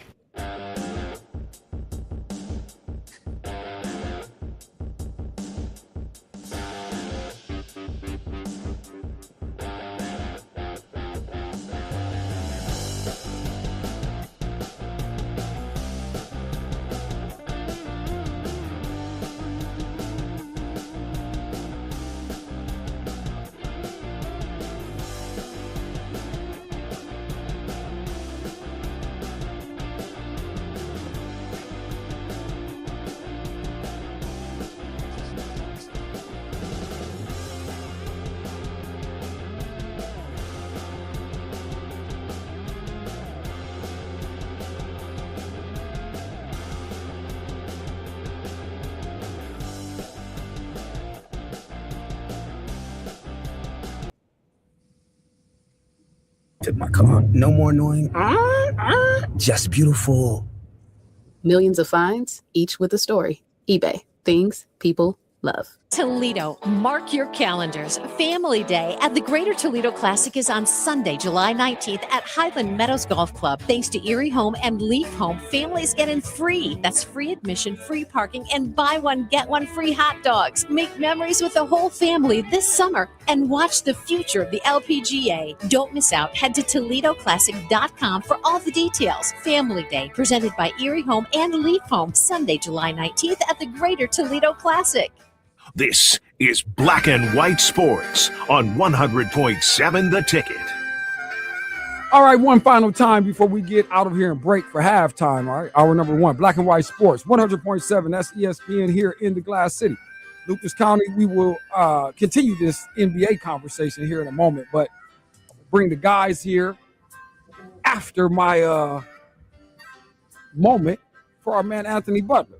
Took my car. No more annoying. Just beautiful. Millions of finds, each with a story. eBay. Things people love. Toledo, mark your calendars. Family Day at the Greater Toledo Classic is on Sunday, July 19th at Highland Meadows Golf Club. Thanks to Erie Home and Leaf Home, families get in free. That's free admission, free parking, and buy one, get one free hot dogs. Make memories with the whole family this summer and watch the future of the LPGA. Don't miss out. Head to ToledoClassic.com for all the details. Family Day, presented by Erie Home and Leaf Home, Sunday, July 19th at the Greater Toledo Classic. This is Black and White Sports on 100.7 The Ticket. All right, one final time before we get out of here and break for halftime. All right, hour number one, Black and White Sports, 100.7. That's ESPN here in the Glass City. Lucas County, we will continue this NBA conversation here in a moment, but bring the guys here after my moment for our man Anthony Butler,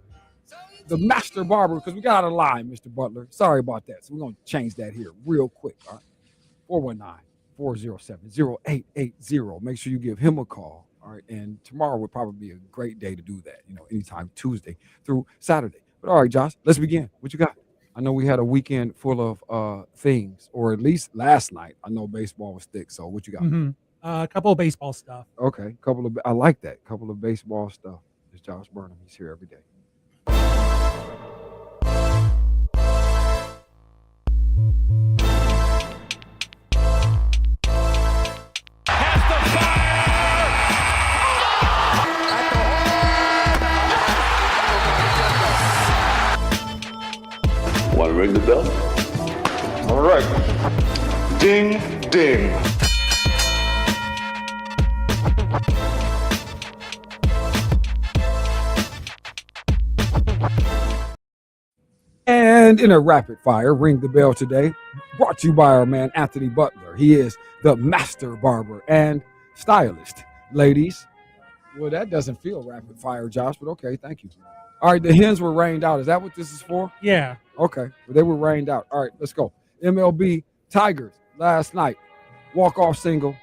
the master barber, because we got out of line, Mr. Butler. Sorry about that. So we're going to change that here real quick. All right, 419-407-0880. Make sure you give him a call. All All right, and tomorrow would probably be a great day to do that. Anytime Tuesday through Saturday. But all right, Josh, let's begin. What you got? I know we had a weekend full of things, or at least last night. I know baseball was thick. So what you got? A couple of baseball stuff. Okay, I like that. Couple of baseball stuff. It's Josh Burnham. He's here every day. Want to ring the bell? All right. Ding, ding. And in a rapid fire, ring the bell today, brought to you by our man Anthony Butler. He is the master barber and stylist. Ladies, well, that doesn't feel rapid fire, Josh, but okay, thank you. All right, the hens were rained out. Is that what this is for? Yeah. Okay, well, they were rained out. All right, let's go. MLB Tigers last night, walk-off single,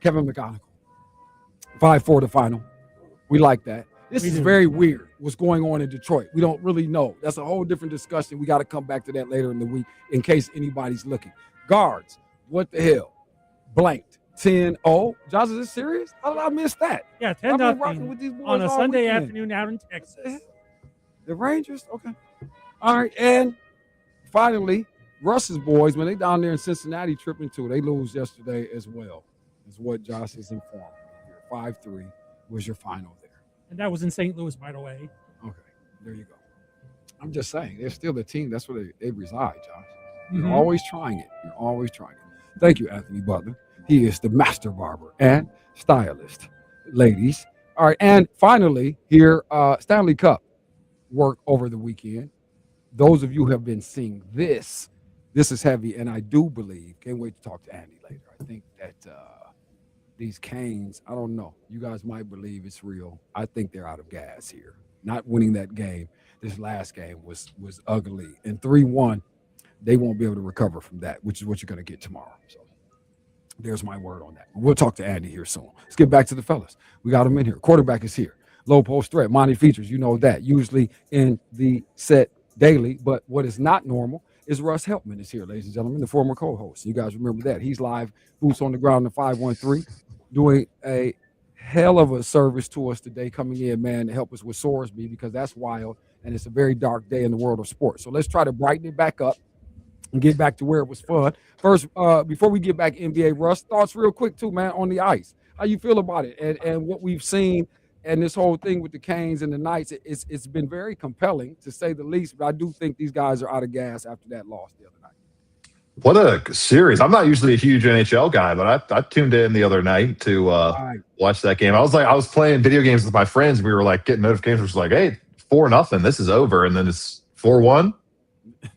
Kevin McConnell. 5-4 the final. We like that. This is very weird what's going on in Detroit. We don't really know. That's a whole different discussion. We got to come back to that later in the week in case anybody's looking. Guards, what the hell? Blanked. 10-0. Josh, is this serious? How did I miss that? Yeah, I've 10 been rocking with these boys on a all Sunday weekend. afternoon out in Texas. The Rangers? Okay. All right. And finally, Russ's boys, when they down there in Cincinnati tripping too, they lose yesterday as well, is what Josh is informed me here. 5-3 was your final there. And that was in St. Louis, by the way. Okay. There you go. I'm just saying, they're still the team. That's where they reside, Josh. Mhm. You're always trying it. You're always trying it. Thank you, Anthony Butler. He is the master barber and stylist. Ladies. All right. And finally, here, Stanley Cup work over the weekend. Those of you who have been seeing this is heavy, and I do believe, can't wait to talk to Andy later. I think that these Canes, I don't know. You guys might believe it's real. I think they're out of gas here. Not winning that game, this last game was ugly. And 3-1, they won't be able to recover from that, which is what you're going to get tomorrow. So there's my word on that. We'll talk to Andy here soon. Let's get back to the fellas. We got them in here. Quarterback is here. Low post threat. Monty Features, you know that. Usually in the set daily. But what is not normal is Russ Heltman is here, ladies and gentlemen, the former co-host. You guys remember that. He's live, boots on the ground in the 513, doing a hell of a service to us today, coming in, man, to help us with Sorsby, because that's wild, and it's a very dark day in the world of sports. So let's try to brighten it back up and get back to where it was fun. First, before we get back NBA, Russ, thoughts real quick too, man, on the ice. How you feel about it and what we've seen and this whole thing with the Canes and the Knights? It's been very compelling, to say the least, but I do think these guys are out of gas after that loss the other night. What a series. I'm not usually a huge NHL guy, but I tuned in the other night to watch that game. I was playing video games with my friends. We were like getting notifications, which was like, hey, 4-0, this is over. And then it's 4-1.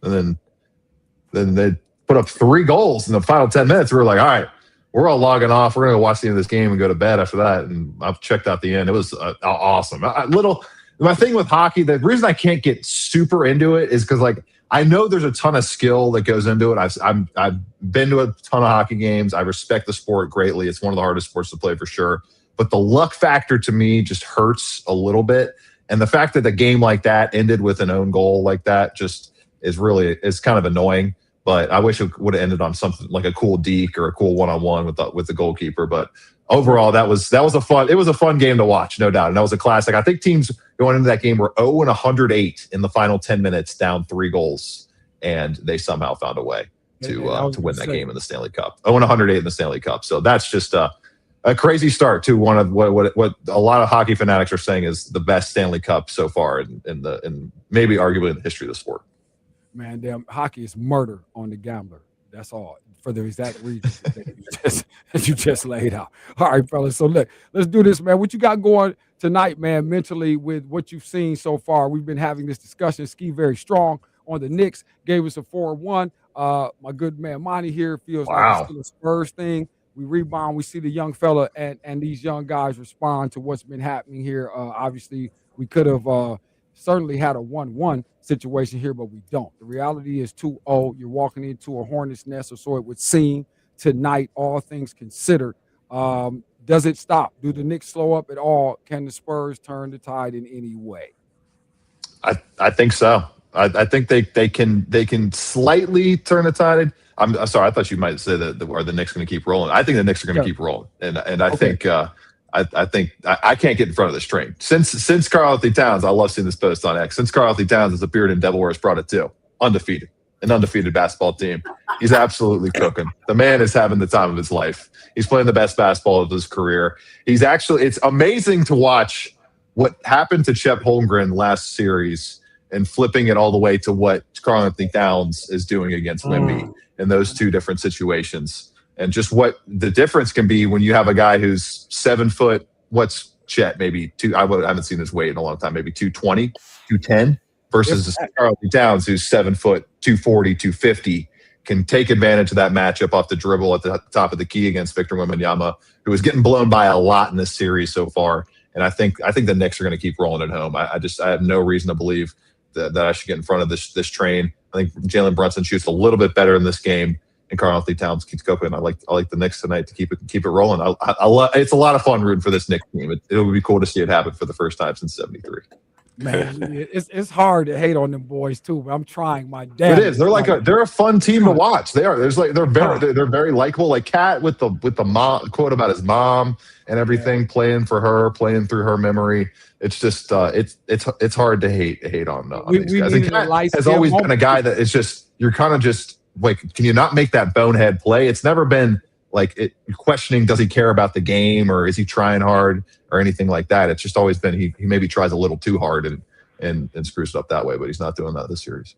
And then they put up 3 goals in the final 10 minutes. We were like, all right, we're all logging off. We're going to watch the end of this game and go to bed after that. And I've checked out the end. It was awesome. My thing with hockey, the reason I can't get super into it is because, like, I know there's a ton of skill that goes into it. I've been to a ton of hockey games. I respect the sport greatly. It's one of the hardest sports to play for sure. But the luck factor to me just hurts a little bit. And the fact that the game like that ended with an own goal like that just is kind of annoying. But I wish it would have ended on something like a cool deke or a cool one-on-one with the goalkeeper. But overall, it was a fun game to watch, no doubt. And that was a classic. I think teams going into that game were 0-108 in the final 10 minutes, down 3 goals, and they somehow found a way to win that game in the Stanley Cup. 0-108 in the Stanley Cup. So that's just a crazy start to one of what a lot of hockey fanatics are saying is the best Stanley Cup so far in maybe arguably in the history of the sport. Man, damn, hockey is murder on the gambler. That's all, for the exact reasons that you just laid out. All right, fellas. So look, let's do this, man. What you got going tonight, man, mentally with what you've seen so far? We've been having this discussion. Ski very strong on the Knicks. Gave us a 4-1. My good man Monty here feels like it's still a Spurs thing. We rebound. We see the young fella and these young guys respond to what's been happening here. Obviously, we could have certainly had a 1-1 situation here, but we don't. The reality is 2-0. You're walking into a hornet's nest, or so it would seem tonight, all things considered. Does it stop? Do the Knicks slow up at all? Can the Spurs turn the tide in any way? I think so. I think they can slightly turn the tide. I'm sorry. I thought you might say that are the Knicks going to keep rolling? I think the Knicks are going to keep rolling, and I think I think I can't get in front of this train. Since Karl-Anthony Towns, I love seeing this post on X. Since Karl-Anthony Towns has appeared in Devil Wears Prada 2, undefeated, an undefeated basketball team. He's absolutely cooking. The man is having the time of his life. He's playing the best basketball of his career. It's amazing to watch what happened to Chet Holmgren last series and flipping it all the way to what Karl-Anthony Towns is doing against Wemby in those two different situations. And just what the difference can be when you have a guy who's 7 foot, what's Chet, maybe I haven't seen his weight in a long time, maybe 220, 210, versus Karl-Anthony Towns who's 7 foot, 240, 250, can take advantage of that matchup off the dribble at the top of the key against Victor Wembanyama, who is getting blown by a lot in this series so far. And I think the Knicks are going to keep rolling at home. I have no reason to believe that I should get in front of this train. I think Jalen Brunson shoots a little bit better in this game, and Karl-Anthony Towns keeps cooking. I like the Knicks tonight to keep it rolling. It's a lot of fun rooting for this Knicks team. It would be cool to see it happen for the first time since '73. Man, it's hard to hate on them boys too, but I'm trying my damn. It is. They're a fun team to watch. They are. They're very likable. Like Cat with the mom quote about his mom and everything, playing for her, playing through her memory. It's just it's hard to hate on these guys. And Cat has always been a guy that is just you're kind of just like, can you not make that bonehead play? It's never been like you're questioning, does he care about the game or is he trying hard or anything like that. It's just always been he maybe tries a little too hard and screws it up that way, but he's not doing that this series.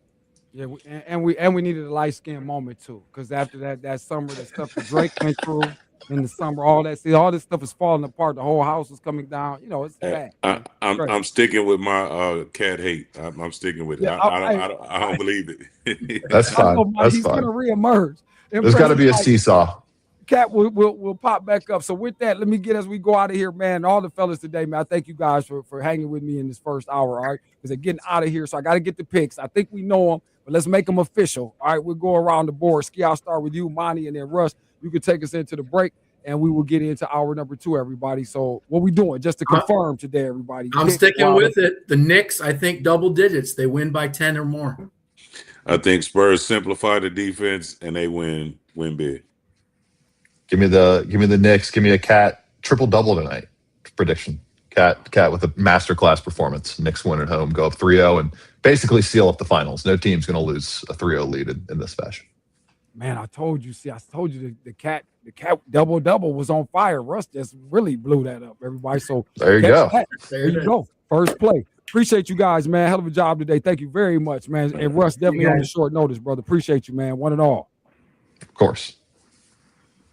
Yeah, we needed a light skin moment too, because after that summer, the stuff that Drake went through in the summer, all this stuff is falling apart. The whole house is coming down. It's bad. I'm sticking with my Cat hate. I'm sticking with it. Yeah, I don't believe it. That's fine. He's going to reemerge. There's got to be a seesaw. Cat will pop back up. So with that, let me get as we go out of here, man. All the fellas today, man. I thank you guys for hanging with me in this first hour. All right, because they're getting out of here, so I got to get the picks. I think we know them, but let's make them official. All right, we'll go around the board. Ski, I'll start with you, Monty, and then Russ. You can take us into the break, and we will get into hour number 2, everybody. So what we doing? Just to confirm today, everybody. I'm sticking with it. The Knicks, I think, double digits. They win by 10 or more. I think Spurs simplify the defense and they win big. Give me the Knicks. Give me a Cat triple-double tonight. Prediction. Cat with a masterclass performance. Knicks win at home, go up 3-0, and basically seal up the finals. No team's going to lose a 3-0 lead in this fashion. Man, I told you. See, I told you the cat double was on fire. Russ just really blew that up, everybody. So there you go. There you go. First play. Appreciate you guys, man. Hell of a job today. Thank you very much, man. And Russ, definitely on the short notice, brother. Appreciate you, man. One and all. Of course.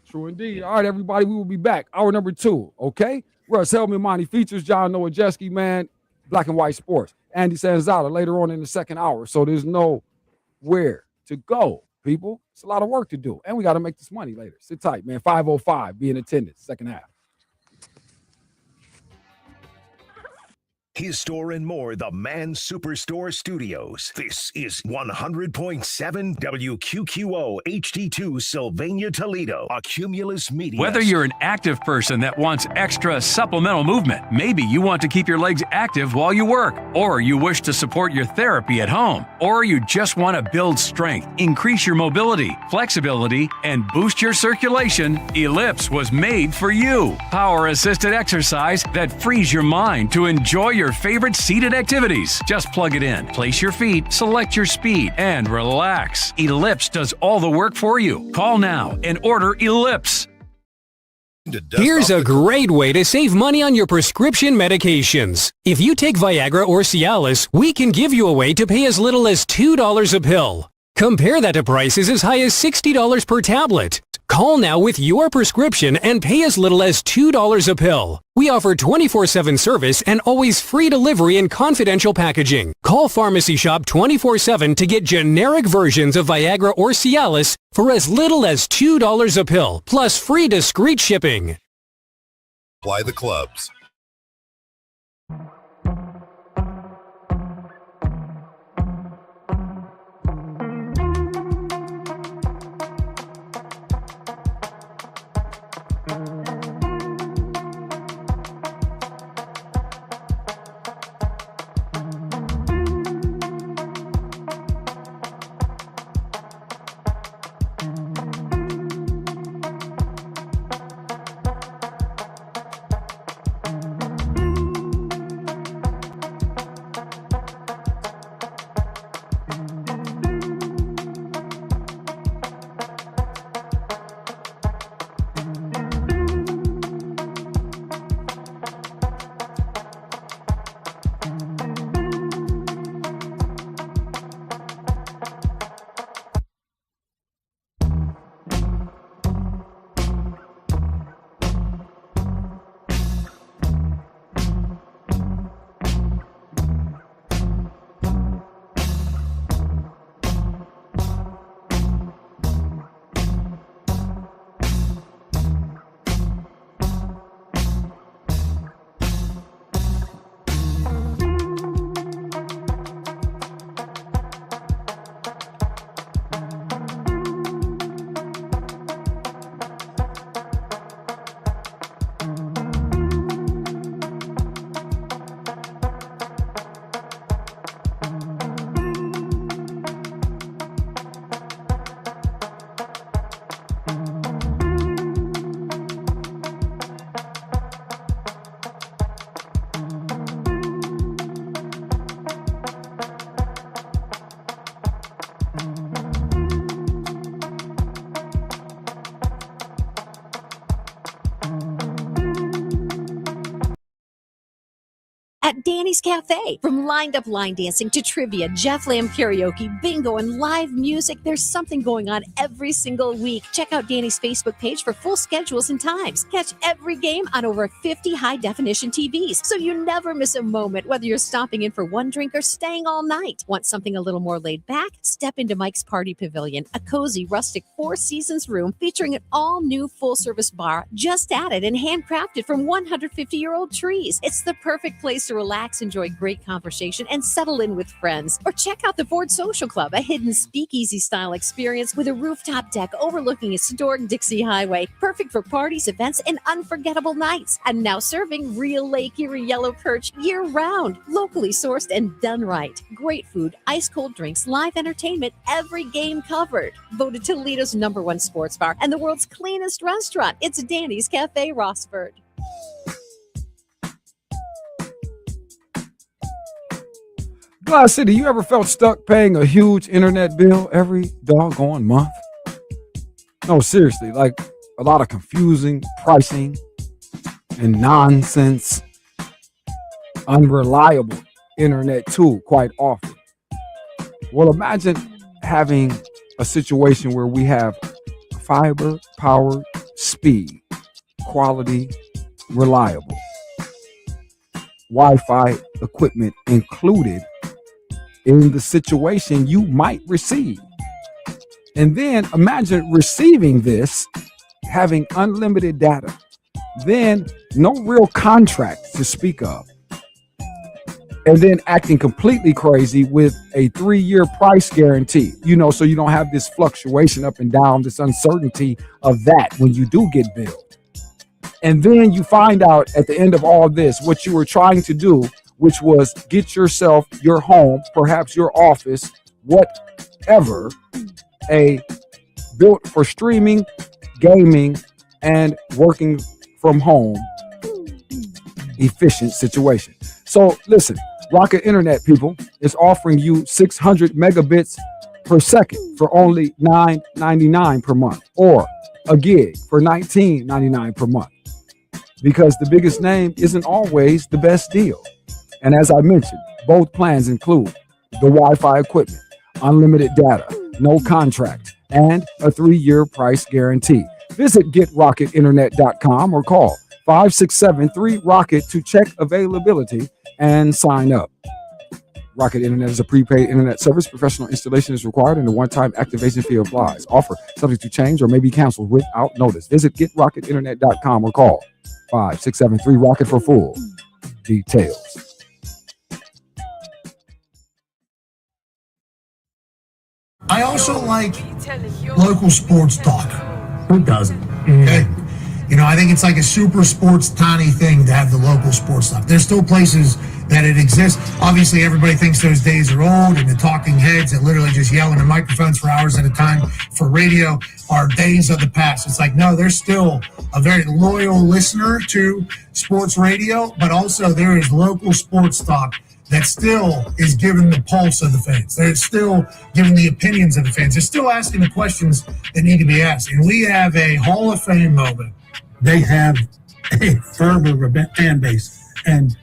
True indeed. All right, everybody, we will be back. Hour number 2, okay? Russ Helman, Monty Features, John Noah Jeske, man, Black and White Sports. Andy Sanzala later on in the second hour. So there's nowhere to go, people. It's a lot of work to do. And we got to make this money later. Sit tight, man. 5:05, be in attendance, second half. His Store and More, the Man Superstore Studios. This is 100.7 WQQO HD2 Sylvania, Toledo. A Cumulus Media. Whether you're an active person that wants extra supplemental movement, maybe you want to keep your legs active while you work, or you wish to support your therapy at home, or you just want to build strength, increase your mobility, flexibility, and boost your circulation, Ellipse was made for you. Power-assisted exercise that frees your mind to enjoy your favorite seated activities. Just plug it in, place your feet, select your speed, and relax. Ellipse does all the work for you. Call now and order Ellipse. Here's a great way to save money on your prescription medications. If you take Viagra or Cialis, we can give you a way to pay as little as $2 a pill. Compare that to prices as high as $60 per tablet. Call now with your prescription and pay as little as $2 a pill. We offer 24/7 service and always free delivery and confidential packaging. Call Pharmacy Shop 24/7 to get generic versions of Viagra or Cialis for as little as $2 a pill, plus free discreet shipping. Apply the clubs. At Danny's Cafe. From lined up line dancing to trivia, Jeff Lamb karaoke, bingo, and live music, there's something going on every single week. Check out Danny's Facebook page for full schedules and times. Catch every game on over 50 high-definition TVs, so you never miss a moment, whether you're stopping in for one drink or staying all night. Want something a little more laid back? Step into Mike's Party Pavilion, a cozy, rustic Four Seasons room featuring an all-new full-service bar just added and handcrafted from 150-year-old trees. It's the perfect place to relax, enjoy great conversation, and settle in with friends. Or check out the Ford Social Club, a hidden speakeasy-style experience with a rooftop deck overlooking historic Dixie Highway. Perfect for parties, events, and unforgettable nights. And now serving real Lake Erie yellow perch year-round. Locally sourced and done right. Great food, ice-cold drinks, live entertainment, every game covered. Voted Toledo's #1 sports bar and the world's cleanest restaurant. It's Danny's Cafe Rossford. Glass City, you ever felt stuck paying a huge internet bill every doggone month? No, seriously, like a lot of confusing pricing and nonsense, unreliable internet too, quite often. Well, imagine having a situation where we have fiber, power, speed, quality, reliable, Wi-Fi equipment included in the situation you might receive. And then imagine receiving this, having unlimited data, then no real contract to speak of, and then acting completely crazy with a 3-year price guarantee, so you don't have this fluctuation up and down, this uncertainty of that when you do get billed. And then you find out at the end of all this, what you were trying to do, which was get yourself, your home, perhaps your office, whatever, a built for streaming, gaming, and working from home efficient situation. So listen, Rocket Internet, people, is offering you 600 megabits per second for only $9.99 per month, or a gig for $19.99 per month. Because the biggest name isn't always the best deal. And as I mentioned, both plans include the Wi-Fi equipment, unlimited data, no contract, and a 3-year price guarantee. Visit GetRocketInternet.com or call 567-3-ROCKET to check availability and sign up. Rocket Internet is a prepaid internet service. Professional installation is required and a one-time activation fee applies. Offer subject to change or may be canceled without notice. Visit GetRocketInternet.com or call 567-3-ROCKET for full details. I also like local sports talk. Who doesn't? Okay. I think it's like a super sports tiny thing to have the local sports stuff. There's still places that it exists. Obviously, everybody thinks those days are old, and the talking heads that literally just yell into microphones for hours at a time for radio are days of the past. It's like, no, there's still a very loyal listener to sports radio, but also there is local sports talk that still is giving the pulse of the fans. They're still giving the opinions of the fans. They're still asking the questions that need to be asked. And we have a Hall of Fame moment. They have a fervor fan base. And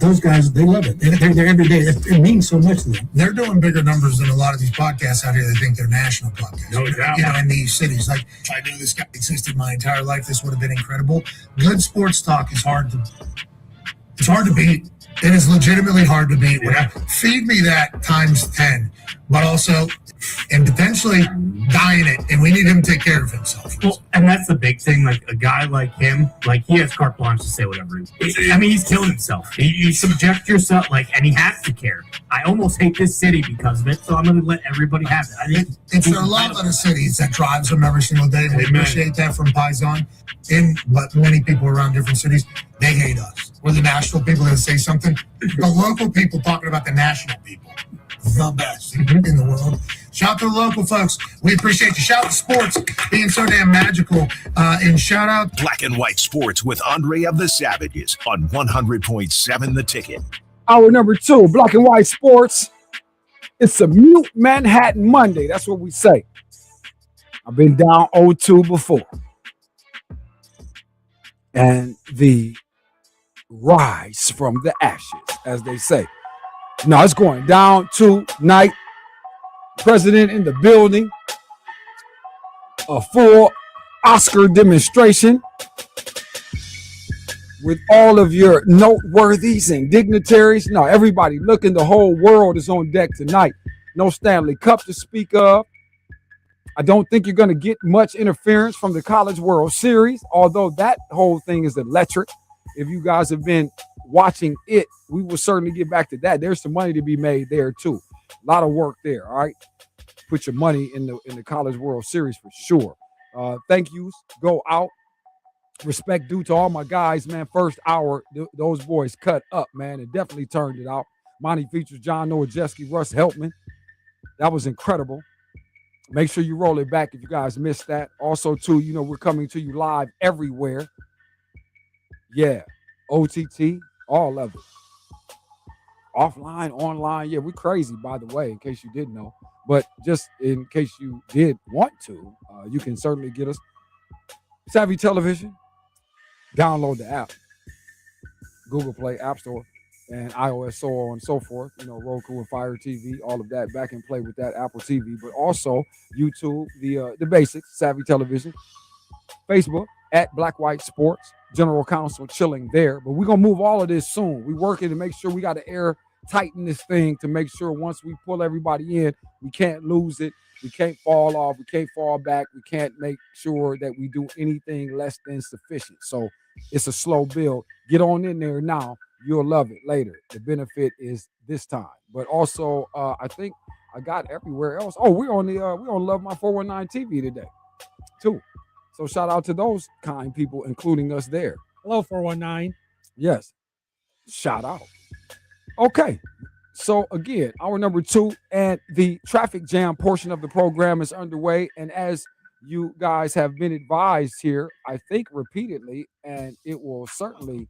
those guys, they love it. They're there every day. It means so much to them. They're doing bigger numbers than a lot of these podcasts out here that think they're national podcasts. No doubt. In these cities. Like, if I knew this guy existed my entire life, this would have been incredible. Good sports talk is hard to beat. It is legitimately hard to beat. Yeah. Feed me that times 10, but also, and potentially dying it. And we need him to take care of himself. Well, and that's the big thing. Like a guy like him, like he has carte blanche to say whatever. He's killing himself. You subject yourself, and he has to care. I almost hate this city because of it, so I'm going to let everybody have it. I think it's their love of the cities that drives them every single day. We appreciate that from Paisan. But many people around different cities, they hate us. We're the national people that say something. The local people talking about the national people. the best in the world. Shout out to the local folks. We appreciate you. Shout out to sports being so damn magical. And shout out Black and White Sports with Andre of the Savages on 100.7 The Ticket. Hour number 2, Black and White Sports. It's a mute Manhattan Monday. That's what we say. I've been down 0-2 before. And the rise from the ashes, as they say. No, it's going down tonight. President in the building. A full Oscar demonstration with all of your noteworthies and dignitaries. No, everybody looking. The whole world is on deck tonight. No Stanley Cup to speak of. I don't think you're going to get much interference from the College World Series, although that whole thing is electric. If you guys have been watching it, we will certainly get back to that. There's some money to be made there, too. A lot of work there, all right? Put your money in the College World Series for sure. Thank yous. Go out. Respect due to all my guys, man. First hour, those boys cut up, man, and definitely turned it out. Monty features John Nowajeski, Russ Heltman. That was incredible. Make sure you roll it back if you guys missed that. Also, too, you know, we're coming to you live everywhere. Yeah. OTT, all of it. Offline, online. Yeah, we're crazy, by the way, in case you didn't know. But just in case you did want to, you can certainly get us. Savvy Television. Download the app. Google Play, App Store, and iOS, so on and so forth. You know, Roku and FIRETV, all of that. Back and play with that, Apple TV. But also YouTube, the basics, Savvy Television. Facebook, at Black White Sports. General Counsel chilling there. But we're going to move all of this soon. We're working to make sure we got to air tighten this thing to make sure once we pull everybody in, we can't lose it. We can't fall off. We can't fall back. We can't make sure that we do anything less than sufficient. So it's a slow build. Get on in there now. You'll love it later. The benefit is this time. But also, I think I got everywhere else. Oh, we're on Love My 419 TV today, too. So shout out to those kind people, including us there. Hello, 419. Yes. Shout out. Okay. So again, hour number 2 and the traffic jam portion of the program is underway. And as you guys have been advised here, I think repeatedly, and it will certainly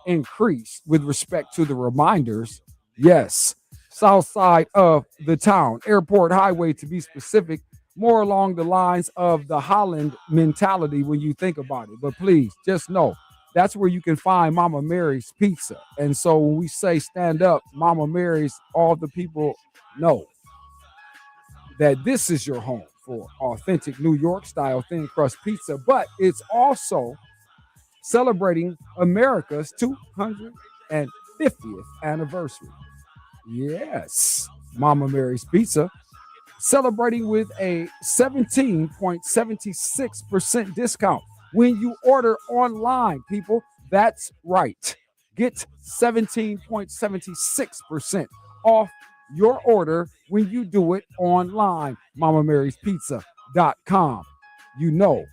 increase with respect to the reminders. Yes. South side of the town, Airport Highway to be specific, more along the lines of the Holland mentality when you think about it. But please just know that's where you can find Mama Mary's Pizza. And so when we say stand up, Mama Mary's, all the people know that this is your home for authentic New York style thin crust pizza. But it's also celebrating America's 250th anniversary. Yes, Mama Mary's Pizza. Celebrating with a 17.76% discount when you order online, people. That's right. Get 17.76% off your order when you do it online. MamaMarysPizza.com. You know,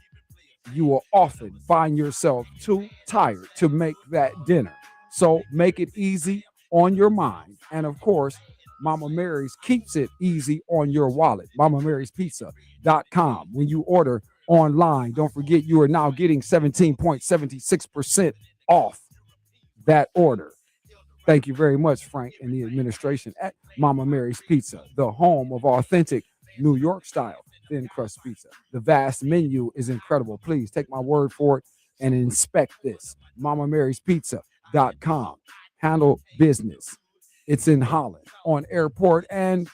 you will often find yourself too tired to make that dinner. So make it easy on your mind. And of course, Mama Mary's keeps it easy on your wallet. MamaMarysPizza.com. When you order online, don't forget you are now getting 17.76% off that order. Thank you very much, Frank and the administration at Mama Mary's Pizza, the home of authentic New York style thin crust pizza. The vast menu is incredible. Please take my word for it and inspect this. MamaMarysPizza.com. Handle business. It's in Holland on Airport and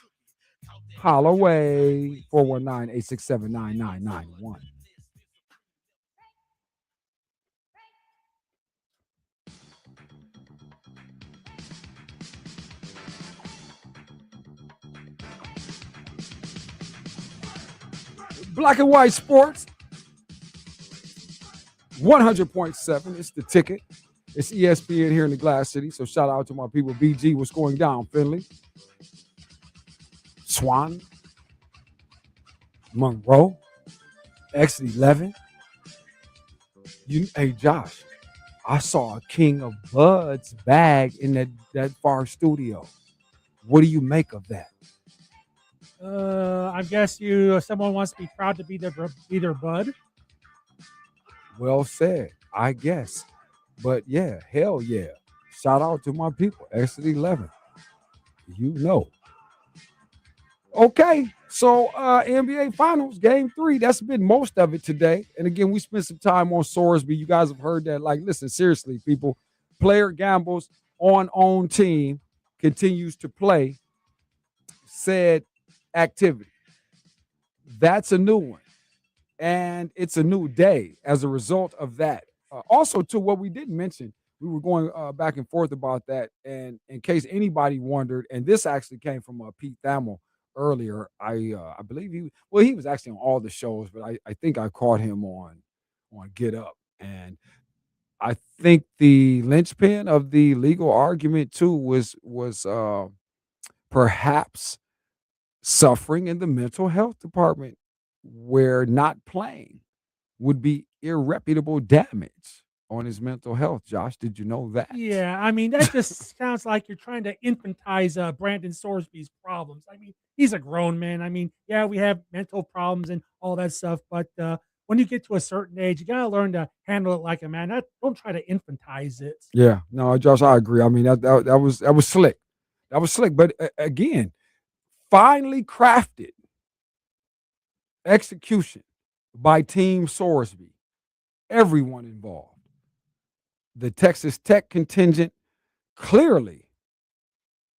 Holloway, 419-867-9991. Black and White Sports, 100.7. It's the ticket. It's ESPN here in the Glass City. So shout out to my people. BG, what's going down, Finley? Swan, Monroe, X11. Hey, Josh, I saw a King of Buds bag in that far studio. What do you make of that? I guess someone wants to be proud to be their bud. Well said, I guess. But yeah, hell yeah. Shout out to my people, Exit 11. You know. Okay, so NBA Finals Game 3. That's been most of it today. And again, we spent some time on Sorsby. You guys have heard that. Like, listen, seriously, people. Player gambles on own team, continues to play said activity. That's a new one. And it's a new day as a result of that. Also, to what we didn't mention, we were going back and forth about that. And in case anybody wondered, and this actually came from Pete Thamel earlier. I believe he was actually on all the shows, but I think I caught him on Get Up. And I think the linchpin of the legal argument too was perhaps suffering in the mental health department, where not playing would be irreparable damage on his mental health. Josh, did you know that? Yeah, I mean, that just sounds like you're trying to infantize Brandon Sorsby's problems. I mean, he's a grown man. I mean, yeah, we have mental problems and all that stuff, but when you get to a certain age, you gotta learn to handle it like a man. Don't try to infantize it. Yeah, no, Josh, I agree. I mean, that was slick. That was slick. But again, finely crafted execution by Team Sorsby. Everyone involved. The Texas Tech contingent clearly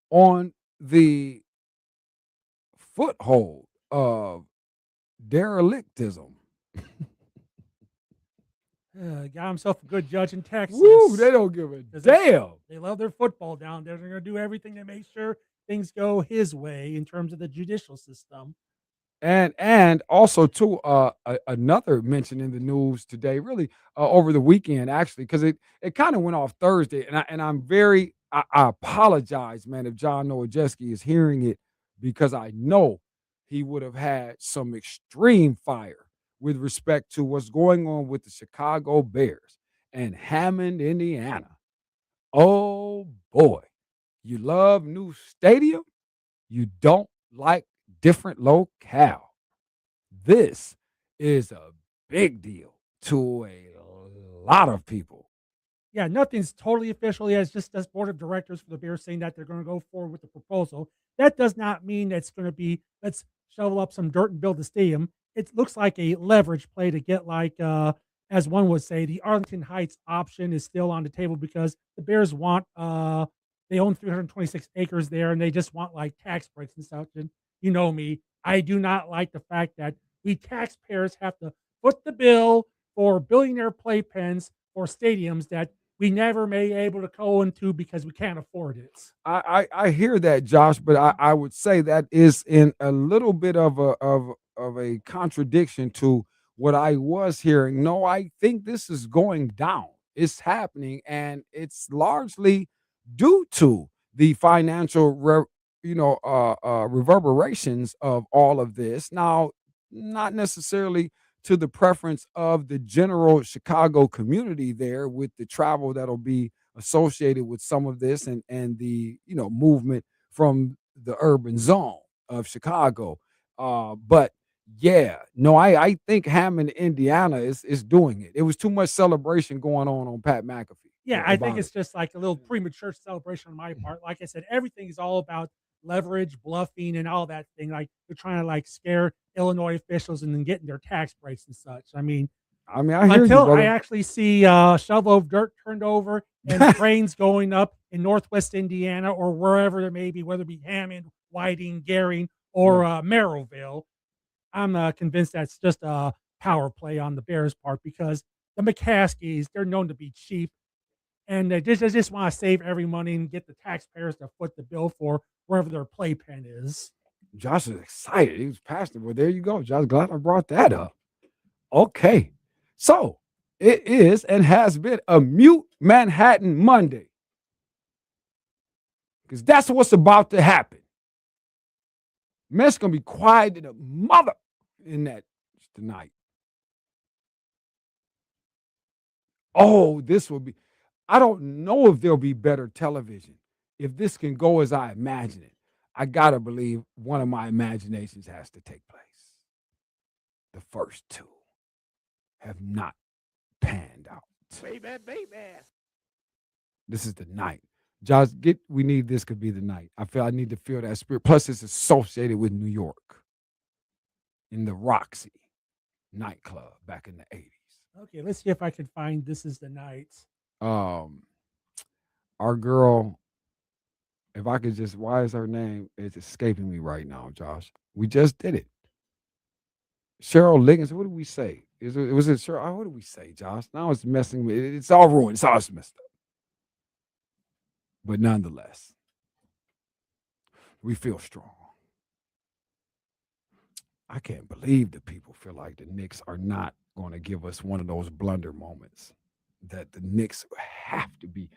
on the foothold of derelictism. Got himself a good judge in Texas. Woo, they don't give a damn. They love their football down there. They're going to do everything to make sure things go his way in terms of the judicial system. And also too, another mention in the news today, really over the weekend, actually, because it kind of went off Thursday, and I'm very I apologize, man, if John Nowajewski is hearing it, because I know he would have had some extreme fire with respect to what's going on with the Chicago Bears and Hammond, Indiana. Oh boy, you love new stadium, you don't like different locale. This is a big deal to a lot of people. Yeah, nothing's totally official yet. It's just this board of directors for the Bears saying that they're going to go forward with the proposal. That does not mean it's going to be, let's shovel up some dirt and build a stadium. It looks like a leverage play to get, like, as one would say, the Arlington Heights option is still on the table because the Bears want, they own 326 acres there, and they just want, like, tax breaks and stuff. And you know me, I do not like the fact that we taxpayers have to foot the bill for billionaire playpens for stadiums that we never may be able to go into because we can't afford it. I hear that, Josh, but I would say that is in a little bit of a contradiction to what I was hearing. No, I think this is going down. It's happening, and it's largely due to the financial reverberations of all of this. Now, not necessarily to the preference of the general Chicago community there, with the travel that'll be associated with some of this, and the movement from the urban zone of Chicago. But yeah, no, I think Hammond, Indiana is doing it. It was too much celebration going on Pat McAfee. Yeah, I think it's just like a little premature celebration on my part. Like I said, everything is all about leverage, bluffing, and all that thing. Like they're trying to, like, scare Illinois officials and then getting their tax breaks and such. I mean, I hear until you, I actually see a shovel of dirt turned over and trains going up in Northwest Indiana or wherever there may be, whether it be Hammond, Whiting, Gering, or Merrillville, I'm convinced that's just a power play on the Bears' part, because the McCaskies, they're known to be cheap. And they just want to save every money and get the taxpayers to foot the bill for wherever their playpen is. Josh is excited. He was passionate. Well, there you go, Josh. Glad I brought that up. Okay. So it is and has been a mute Manhattan Monday, because that's what's about to happen. Man's going to be quiet in a mother in that tonight. Oh, this will be. I don't know if there'll be better television if this can go as I imagine it. I gotta believe one of my imaginations has to take place. The first two have not panned out. Baby, baby. This is the night. Josh, we need this could be the night. I need to feel that spirit. Plus, it's associated with New York in the Roxy nightclub back in the 80s. Okay, let's see if I can find This Is the Night. Our girl, if I could just, why is her name? It's escaping me right now, Josh. We just did it. Cheryl Liggins, what did we say? Was it Cheryl? What did we say, Josh? Now it's messing with it. It's all ruined. It's all messed up. But nonetheless, we feel strong. I can't believe the people feel like the Knicks are not going to give us one of those blunder moments that the Knicks have to be.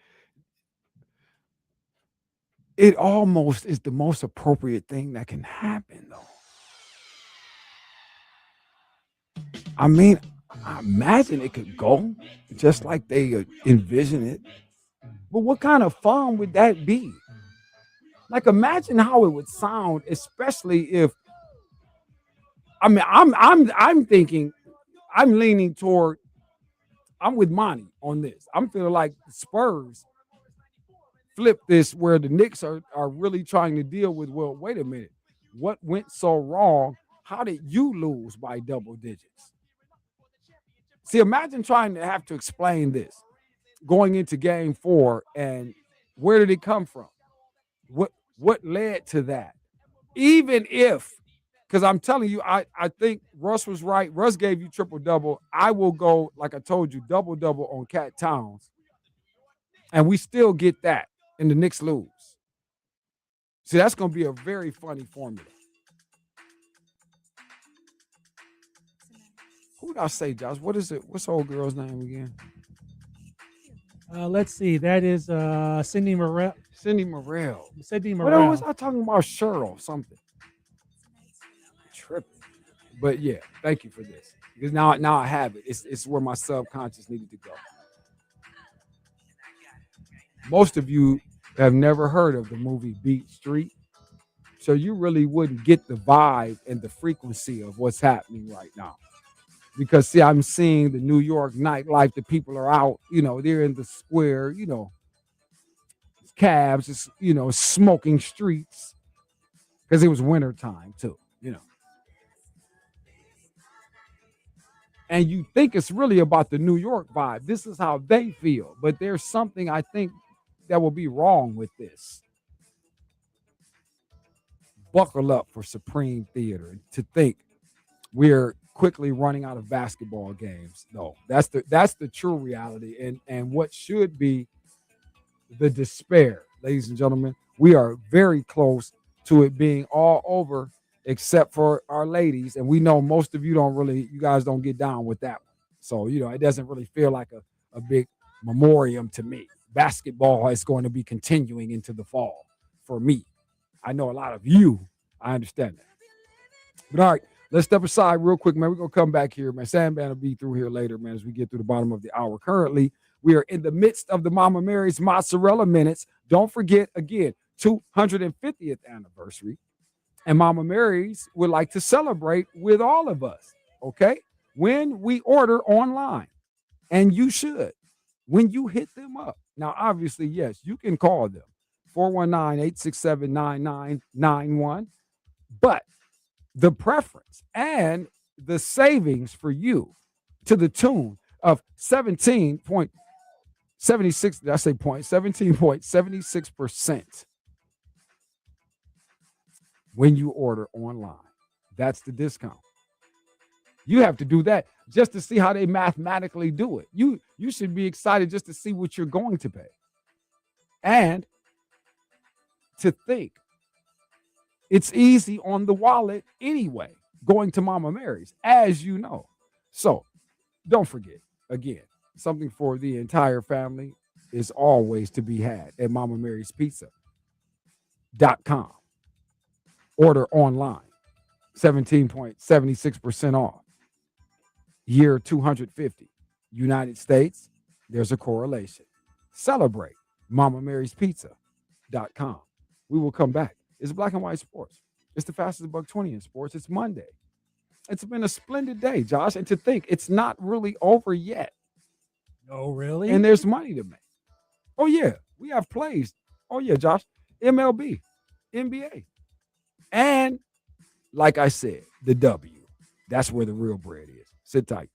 It almost is the most appropriate thing that can happen, though. I mean, I imagine it could go just like they envision it. But what kind of fun would that be? Like, imagine how it would sound, especially if. I mean, I'm thinking, I'm leaning toward. I'm with Monty on this. I'm feeling like the Spurs flip this, where the Knicks are really trying to deal with. Well, wait a minute, what went so wrong? How did you lose by double digits? See, imagine trying to have to explain this going into game 4, and where did it come from? What led to that? Even if, because I'm telling you, I think Russ was right. Russ gave you triple-double. I will go, like I told you, double-double on Cat Towns. And we still get that, and the Knicks lose. See, that's going to be a very funny formula. Who did I say, Josh? What is it? What's the old girl's name again? Let's see. That is Cindy Morel. Cindy Morel. Cindy Morel. What was I talking about? Cheryl something. Tripping. But yeah, thank you for this. Because now I have it. It's where my subconscious needed to go. Most of you have never heard of the movie Beat Street. So you really wouldn't get the vibe and the frequency of what's happening right now. Because, see, I'm seeing the New York nightlife. The people are out, they're in the square, cabs, it's, smoking streets. Because it was wintertime, too, And you think it's really about the New York vibe. This is how they feel. But there's something, I think, that will be wrong with this. Buckle up for Supreme Theater to think we're quickly running out of basketball games. No, that's the true reality, and what should be the despair, ladies and gentlemen. We are very close to it being all over, except for our ladies, and we know most of you you guys don't get down with that one. So it doesn't really feel like a big memoriam to me. Basketball is going to be continuing into the fall for me. I know a lot of you. I understand that. But all right. Let's step aside real quick, man. We're going to come back here, man. Sandman will be through here later, man, as we get through the bottom of the hour. Currently, we are in the midst of the Mama Mary's Mozzarella Minutes. Don't forget, again, 250th anniversary. And Mama Mary's would like to celebrate with all of us, okay? When we order online, and you should, when you hit them up. Now, obviously, yes, you can call them, 419-867-9991. But the preference and the savings for you to the tune of 17.76, did I say point? 17.76% when you order online. That's the discount. You have to do that just to see how they mathematically do it. You should be excited just to see what you're going to pay. And to think it's easy on the wallet anyway, going to Mama Mary's, as you know. So don't forget, again, something for the entire family is always to be had at Mama Mary's Pizza.com. Order online, 17.76% off. Year 250. United States, there's a correlation. Celebrate. Mama Mary's Pizza.com. We will come back It's Black and White Sports. It's the fastest $1.20 in sports. It's Monday. It's been a splendid day, Josh. And to think it's not really over yet. Oh, really? And there's money to make. Oh, yeah. We have plays. Oh, yeah, Josh. MLB, NBA. And like I said, the W. That's where the real bread is. Sit tight.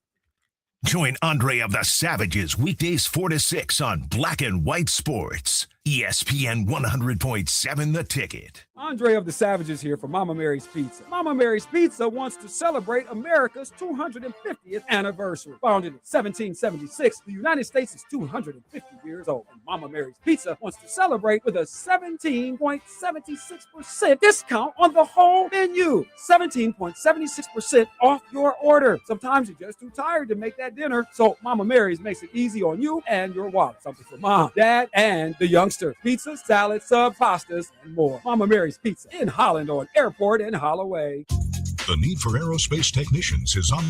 Join Andre of the Savages weekdays 4 to 6 on Black and White Sports. ESPN 100.7 The Ticket. Andre of the Savages here for Mama Mary's Pizza. Mama Mary's Pizza wants to celebrate America's 250th anniversary. Founded in 1776, the United States is 250 years old. And Mama Mary's Pizza wants to celebrate with a 17.76% discount on the whole menu. 17.76% off your order. Sometimes you're just too tired to make that dinner, so Mama Mary's makes it easy on you and your wallet. Something for mom, dad, and the youngster. Pizza, salad, sub, pastas, and more. Mama Mary's Pizza in Holland on Airport and Holloway. The need for aerospace technicians is on.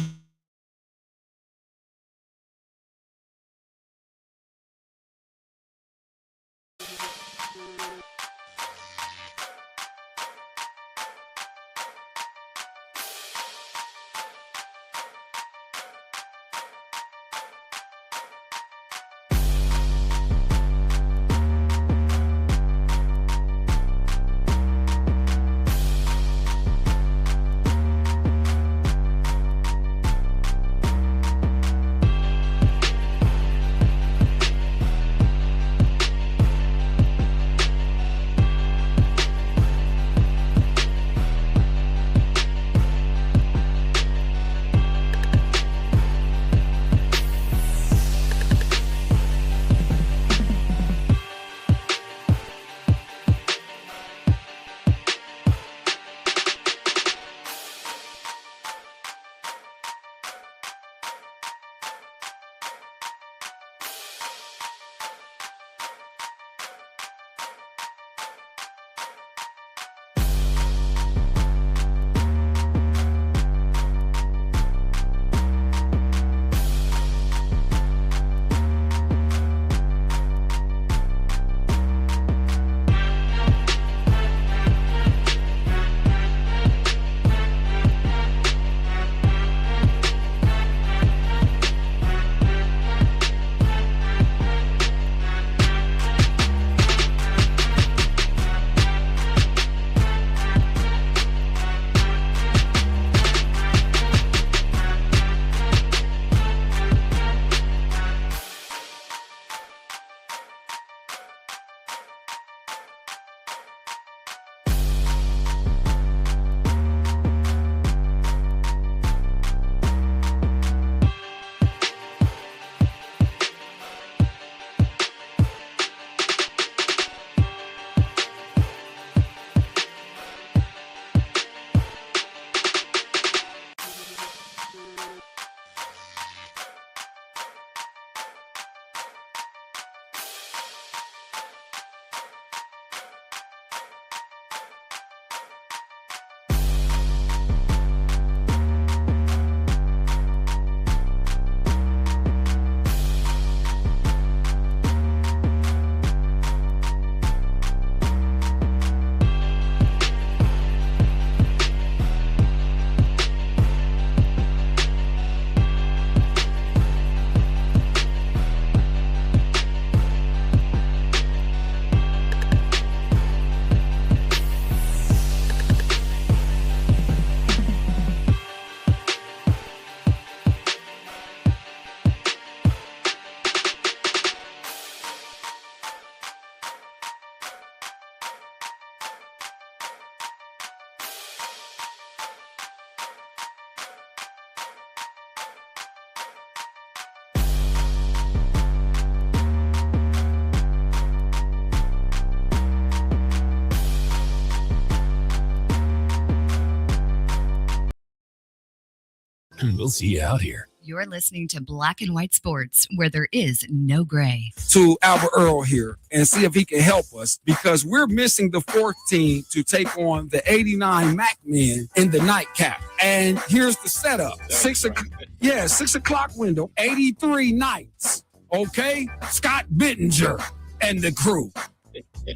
We'll see you out here. You're listening to Black and White Sports, where there is no gray. To Albert Earl here and see if he can help us because we're missing the fourth team to take on the 89 Mac men in the nightcap. And here's the setup. 6 o'clock window, 83 Knights. Okay? Scott Bittinger and the crew.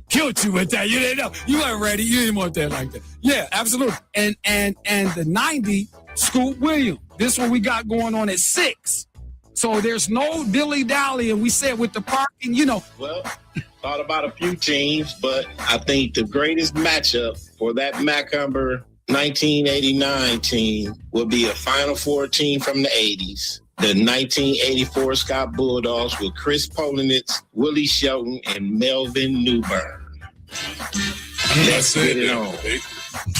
Killed you with that. You didn't know. You weren't ready. You didn't want that like that. Yeah, absolutely. And the 90, Scoop Williams. This one we got going on at 6. So there's no dilly-dally. And we said with the parking, Well, thought about a few teams, but I think the greatest matchup for that Macumber 1989 team would be a Final Four team from the 80s. The 1984 Scott Bulldogs with Chris Polinitz, Willie Shelton, and Melvin Newbern. Let's get it on.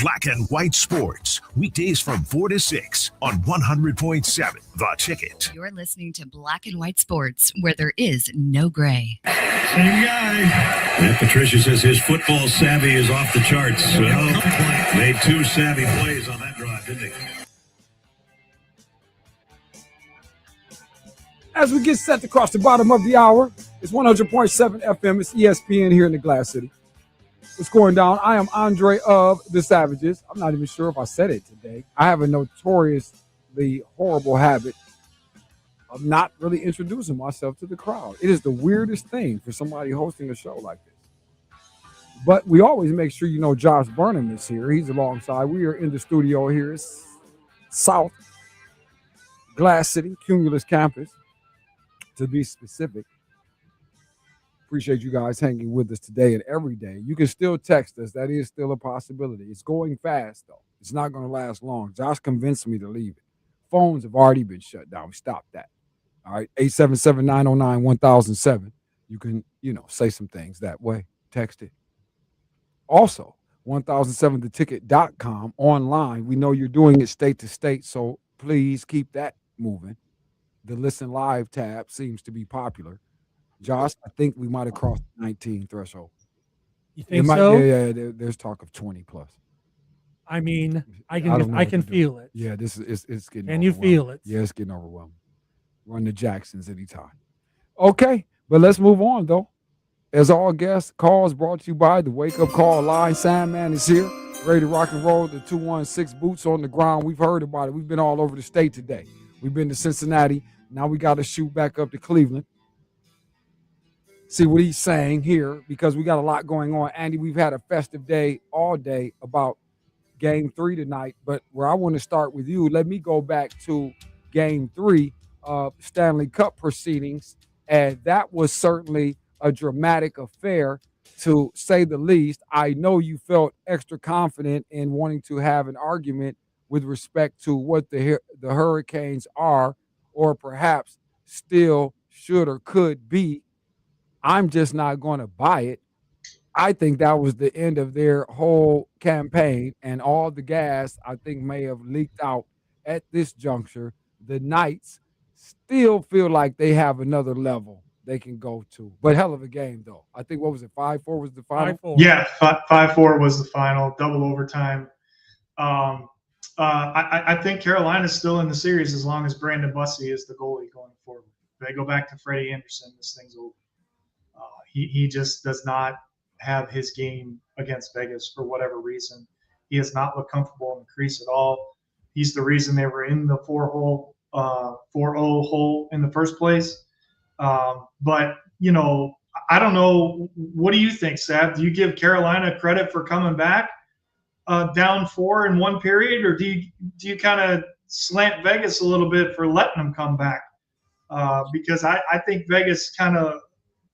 Black and White Sports, weekdays from 4 to 6 on 100.7 The Ticket. You're listening to Black and White Sports, where there is no gray. Same guy. Matt Patricia says his football savvy is off the charts. So made 2 savvy plays on that drive, didn't he? As we get set to cross the bottom of the hour, it's 100.7 FM. It's ESPN here in the Glass City. What's going down? I am Andre of the Savages. I'm not even sure if I said it today. I have a notoriously horrible habit of not really introducing myself to the crowd. It is the weirdest thing for somebody hosting a show like this. But we always make sure you know Josh Burnham is here. He's alongside. We are in the studio here. It's South Glass City, Cumulus campus, to be specific. Appreciate you guys hanging with us today and every day. You can still text us. That is still a possibility. It's going fast, though. It's not going to last long. Josh convinced me to leave it. Phones have already been shut down. We stopped that. All right, 877-909-1007. You can, say some things that way. Text it. Also, 1007theticket.com online. We know you're doing it state to state, so please keep that moving. The Listen Live tab seems to be popular. Josh, I think we might have crossed the 19 threshold. You think so? Yeah, there's talk of 20 plus. I mean, I can feel it. Yeah, this is it's getting. Can you feel it? Yeah, it's getting overwhelming. Run the Jacksons anytime. Okay, but let's move on though. As all guests, calls brought to you by the Wake Up Call Line. Sandman is here, ready to rock and roll. The 216 boots on the ground. We've heard about it. We've been all over the state today. We've been to Cincinnati. Now we got to shoot back up to Cleveland. See what he's saying here, because we got a lot going on. Andy, we've had a festive day all day about Game 3 tonight, but where I want to start with you, let me go back to Game 3 of Stanley Cup proceedings, and that was certainly a dramatic affair, to say the least. I know you felt extra confident in wanting to have an argument with respect to what the Hurricanes are, or perhaps still should or could be. I'm just not going to buy it. I think that was the end of their whole campaign, and all the gas, I think, may have leaked out at this juncture. The Knights still feel like they have another level they can go to. But hell of a game, though. I think, what was it, 5-4 was the final? 5-4. Yeah, 5-4 was the final, double overtime. I think Carolina's still in the series as long as Brandon Bussey is the goalie going forward. If they go back to Freddie Anderson, this thing's over. He just does not have his game against Vegas for whatever reason. He has not looked comfortable in the crease at all. He's the reason they were in the 4-0 hole in the first place. But, I don't know. What do you think, Sav? Do you give Carolina credit for coming back down 4 in one period, or do you kind of slant Vegas a little bit for letting them come back? Because I think Vegas kind of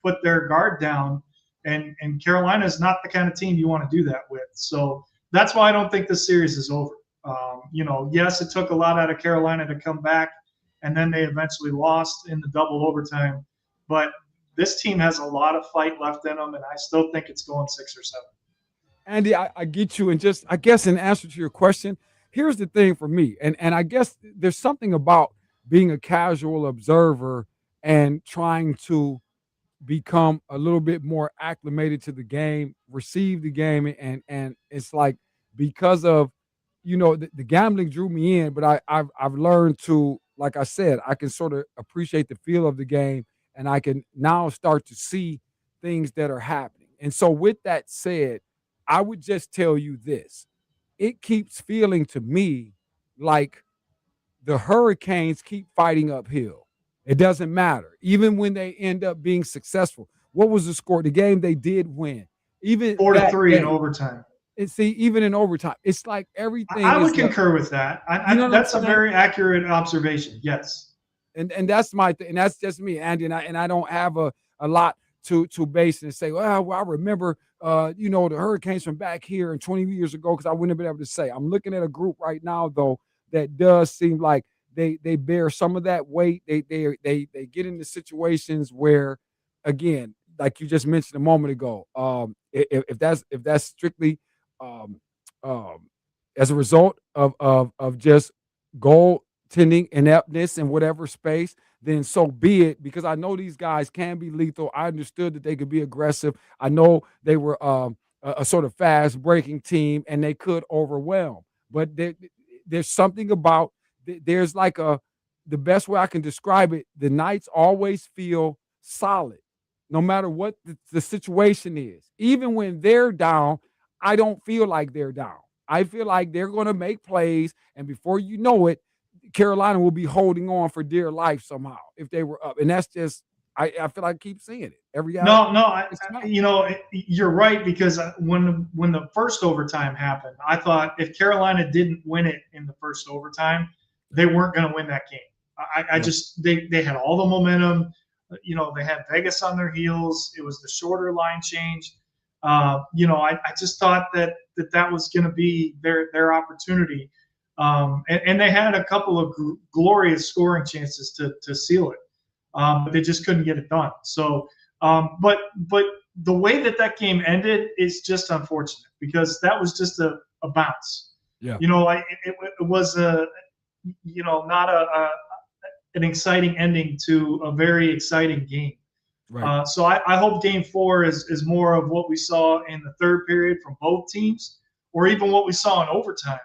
put their guard down, and Carolina is not the kind of team you want to do that with. So that's why I don't think this series is over. Yes, it took a lot out of Carolina to come back, and then they eventually lost in the double overtime. But this team has a lot of fight left in them, and I still think it's going 6 or 7. Andy, I get you. And just, I guess, in answer to your question, here's the thing for me. And I guess there's something about being a casual observer and trying to become a little bit more acclimated to the game, receive the game. And it's like, because of, the gambling drew me in, but I've learned to, like I said, I can sort of appreciate the feel of the game, and I can now start to see things that are happening. And so with that said, I would just tell you this. It keeps feeling to me like the Hurricanes keep fighting uphill. It doesn't matter. Even when they end up being successful. What was the score? The game they did win. even 4-3 in overtime. And see, even in overtime, it's like everything. I would concur with that. That's a very accurate observation. Yes. And that's my thing, and that's just me, Andy. And I don't have a lot to base and say, well, I remember, the Hurricanes from back here and 20 years ago, because I wouldn't have been able to say. I'm looking at a group right now, though, that does seem like they bear some of that weight. They get into situations where, again, like you just mentioned a moment ago, if that's strictly as a result of just goaltending ineptness in whatever space, then so be it, because I know these guys can be lethal. I understood that they could be aggressive. I know they were a sort of fast breaking team and they could overwhelm. But there's something about, there's like the best way I can describe it, the Knights always feel solid, no matter what the situation is. Even when they're down, I don't feel like they're down. I feel like they're going to make plays, and before you know it, Carolina will be holding on for dear life somehow if they were up. And that's just, I feel like I keep seeing it every hour. You're right, because when the first overtime happened, I thought if Carolina didn't win it in the first overtime, they weren't going to win that game. They had all the momentum. They had Vegas on their heels. It was the shorter line change. I just thought that was going to be their opportunity. And they had a couple of glorious scoring chances to seal it. But they just couldn't get it done. So, but the way that game ended is just unfortunate, because that was just a bounce. Yeah. It was not an exciting ending to a very exciting game. Right. So I hope Game 4 is more of what we saw in the third period from both teams, or even what we saw in overtime,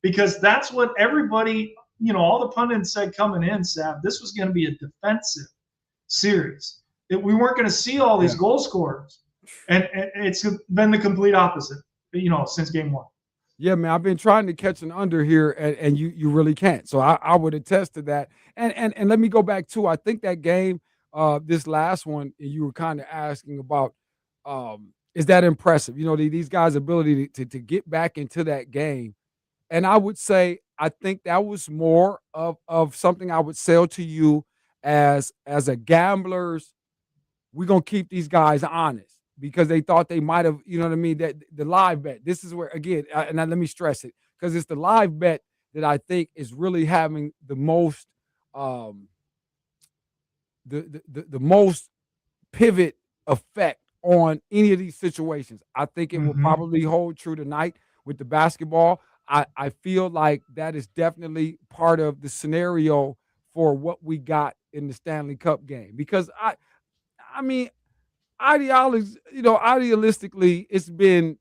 because that's what everybody, all the pundits said coming in, Sav, this was going to be a defensive series. We weren't going to see all these goal scorers. And it's been the complete opposite, since Game 1. Yeah, man, I've been trying to catch an under here, and you really can't. So I would attest to that. And let me go back to, I think that game, this last one, you were kind of asking about, is that impressive? These guys' ability to get back into that game. And I would say, I think that was more of something I would sell to you as a gambler's, we're going to keep these guys honest, because they thought they might have, that the live bet. This is where, again, and let me stress it, because it's the live bet that I think is really having the most, the most pivot effect on any of these situations. I think it will probably hold true tonight with the basketball. I feel like that is definitely part of the scenario for what we got in the Stanley Cup game, because I mean, idealistically, it's been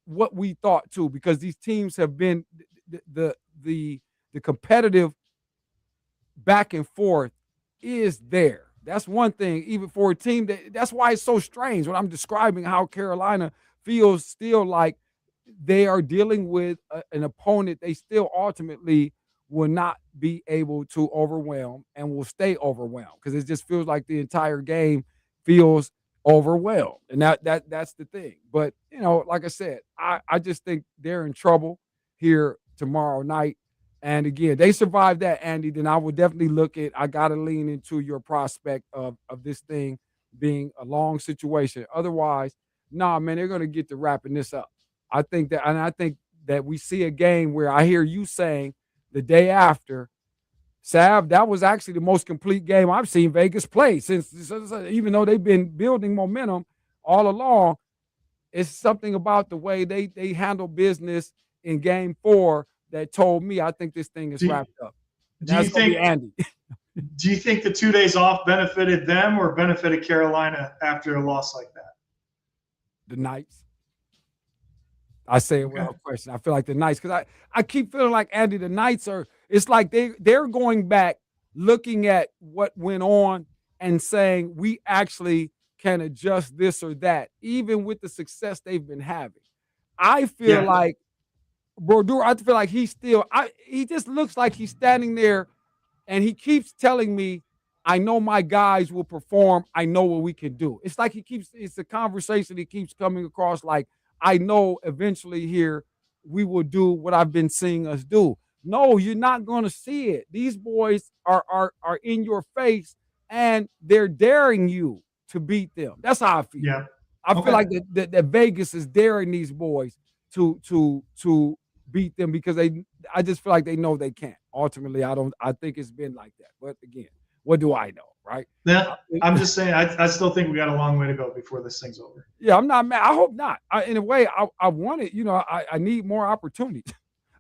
what we thought too, because these teams have been the competitive back and forth is there. That's one thing, even for a team that's why it's so strange when I'm describing how Carolina feels still like they are dealing with an opponent they still ultimately will not be able to overwhelm and will stay overwhelmed, because it just feels like the entire game feels overwhelmed. And that's the thing. But, like I said, I just think they're in trouble here tomorrow night. And again, they survived that, Andy, then I would definitely look at, I got to lean into your prospect of this thing being a long situation. Otherwise, man, they're going to get to wrapping this up. I think that we see a game where I hear you saying the day after, Sav, that was actually the most complete game I've seen Vegas play since, even though they've been building momentum all along. It's something about the way they handle business in Game 4 that told me I think this thing is wrapped up. Do you think, Andy? Do you think the 2 days off benefited them or benefited Carolina after a loss like that? The Knights. I say it without question. I feel like the Knights, because I keep feeling like, Andy, the Knights it's like they're going back, looking at what went on and saying we actually can adjust this or that, even with the success they've been having. I feel like Brodeur, I feel like he just looks like he's standing there and he keeps telling me I know my guys will perform. I know what we can do. It's like it's a conversation that keeps coming across like, I know eventually here we will do what I've been seeing us do. No, you're not going to see it. These boys are in your face and they're daring you to beat them. That's how I feel. Yeah. I feel like that Vegas is daring these boys to beat them because I just feel like they know they can't. Ultimately, I think it's been like that. But again, what do I know, right? Yeah, I'm just saying, I still think we got a long way to go before this thing's over. Yeah, I'm not mad. I hope not. In a way, I want it. I need more opportunities.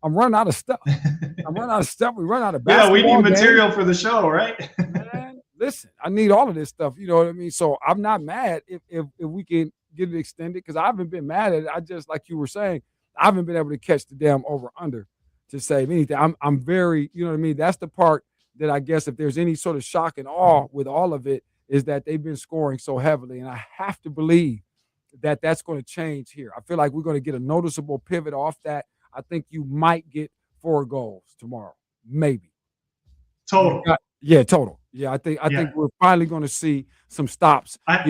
I'm running out of stuff. We run out of basketball. Yeah, we need material for the show, right? Man, listen, I need all of this stuff. You know what I mean? So I'm not mad if we can get it extended because I haven't been mad at it. I just, like you were saying, I haven't been able to catch the damn over-under to save anything. I'm very, you know what I mean? That's the part that I guess if there's any sort of shock and awe with all of it is that they've been scoring so heavily. And I have to believe that that's going to change here. I feel like we're going to get a noticeable pivot off that. I think you might get 4 goals tomorrow, maybe. Total. Yeah, total. Yeah, I think we're finally going to see some stops. I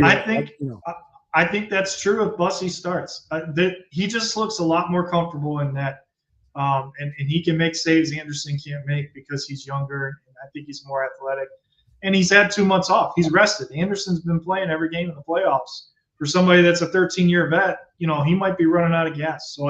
think that's true if Bussy starts. He just looks a lot more comfortable in that, and he can make saves Anderson can't make because he's younger, and I think he's more athletic. And he's had 2 months off. He's rested. Anderson's been playing every game in the playoffs. For somebody that's a 13-year vet, he might be running out of gas. So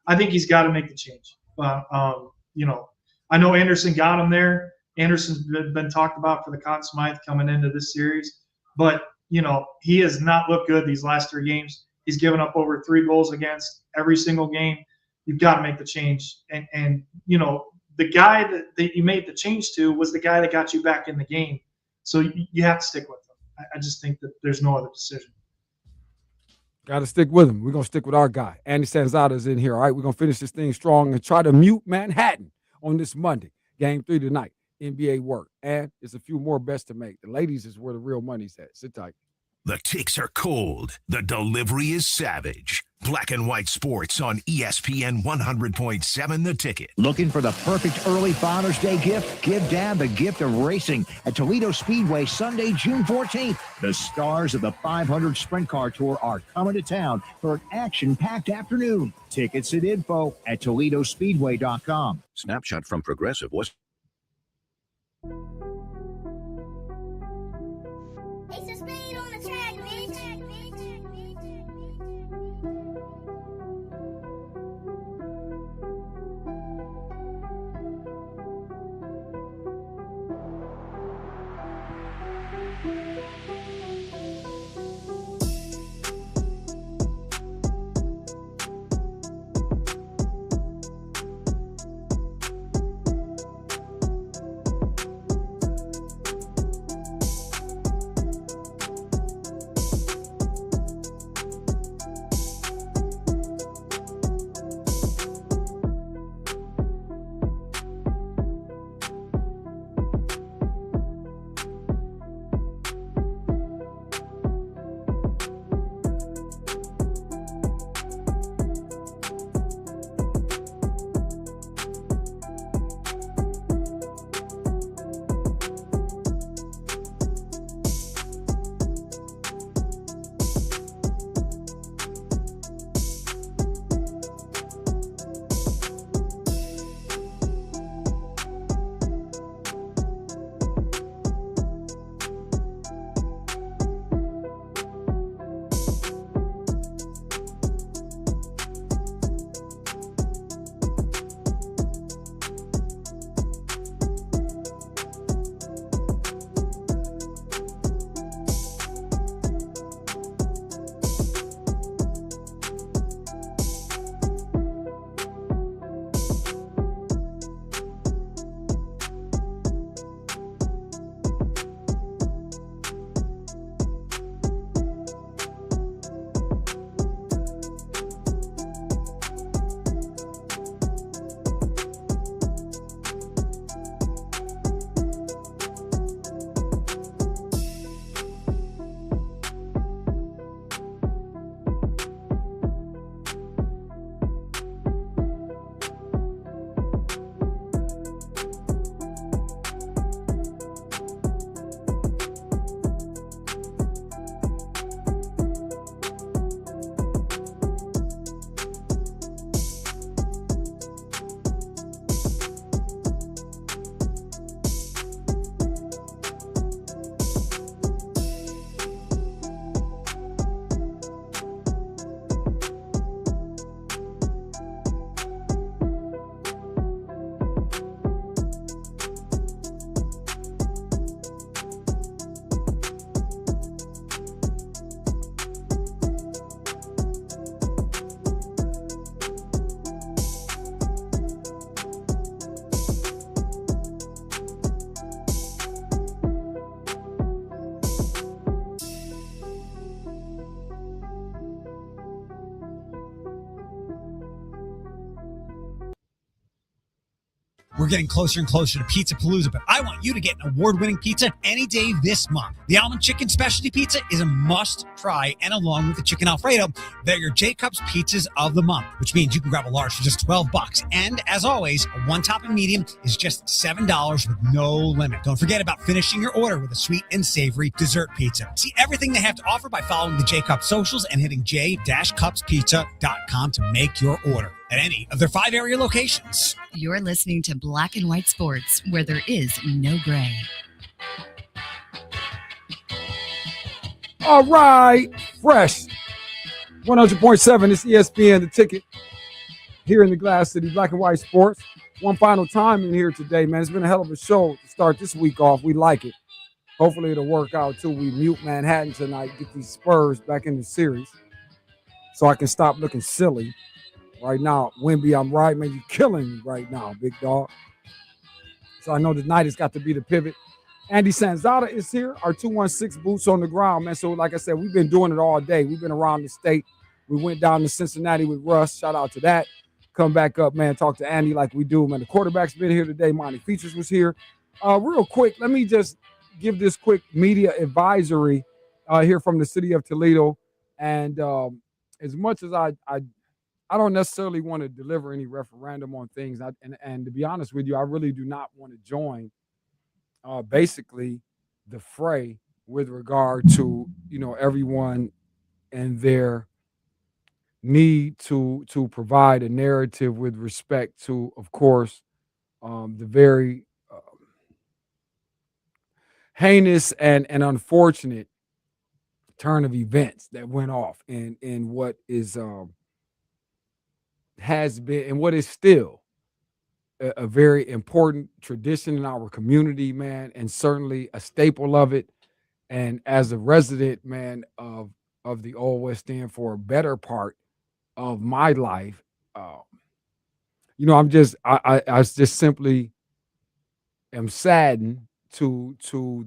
I think he's got to make the change. I know Anderson got him there. Anderson's been talked about for the Conn Smythe coming into this series, but he has not looked good these last 3 games. He's given up over 3 goals against every single game. You've got to make the change. And the guy that you made the change to was the guy that got you back in the game. So you have to stick with him. I just think that there's no other decision. Got to stick with him. We're going to stick with our guy. Andy Sanzada's in here, all right? We're going to finish this thing strong and try to mute Manhattan on this Monday. Game 3 tonight. NBA work. And there's a few more bets to make. The ladies is where the real money's at. Sit tight. The takes are cold. The delivery is savage. Black and White Sports on ESPN 100.7 The Ticket. Looking for the perfect early Father's Day gift? Give Dad the gift of racing at Toledo Speedway Sunday, June 14th. The stars of the 500 Sprint Car Tour are coming to town for an action-packed afternoon. Tickets and info at ToledoSpeedway.com. Snapshot from Progressive was... It's a speed on the track, bitch. We're getting closer and closer to Pizza Palooza, but I want you to get an award-winning pizza any day this month. The Almond Chicken Specialty Pizza is a must-try, and along with the Chicken Alfredo, they're your J-Cups pizzas of the month, which means you can grab a large for just $12. And as always, a one-topping medium is just $7 with no limit. Don't forget about finishing your order with a sweet and savory dessert pizza. See everything they have to offer by following the J-Cups socials and hitting j-cupspizza.com to make your order at any of their 5 area locations. You're listening to Black and White Sports, where there is no gray. All right, fresh. 100.7, it's ESPN, the ticket. Here in the Glass City, Black and White Sports. One final time in here today, man. It's been a hell of a show to start this week off. We like it. Hopefully it'll work out till we mute Manhattan tonight, get these Spurs back in the series so I can stop looking silly. Right now, Wemby, I'm right, man. You're killing me right now, big dog. So I know tonight has got to be the pivot. Andy Sanzada is here, our 216 boots on the ground, man. So like I said, we've been doing it all day. We've been around the state. We went down to Cincinnati with Russ. Shout out to that. Come back up, man. Talk to Andy like we do, man. The quarterback's been here today. Monty Features was here. Real quick, let me just give this quick media advisory here from the city of Toledo. And as much as I don't necessarily want to deliver any referendum on things, and to be honest with you, I really do not want to join basically the fray with regard to, everyone and their need to provide a narrative with respect to, of course, the very heinous and unfortunate turn of events that went off in what is has been and what is still a very important tradition in our community, man, and certainly a staple of it. And as a resident, man, of the Old West End for a better part of my life, I just simply am saddened to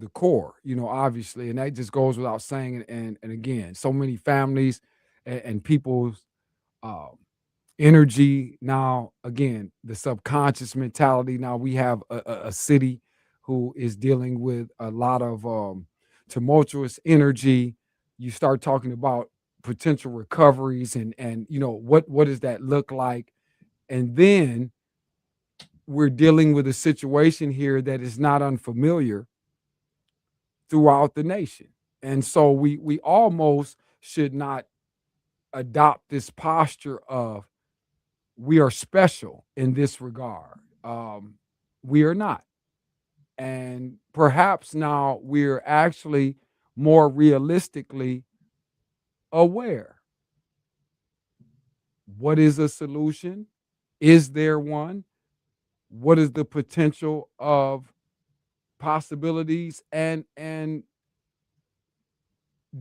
the core, obviously, and that just goes without saying. And again, so many families and people's energy. Now, again, the subconscious mentality. Now we have a city who is dealing with a lot of tumultuous energy. You start talking about potential recoveries and what does that look like? And then we're dealing with a situation here that is not unfamiliar throughout the nation. And so we almost should not adopt this posture of we are special in this regard. We are not. And perhaps now we're actually more realistically aware. What is a solution? Is there one? What is the potential of possibilities and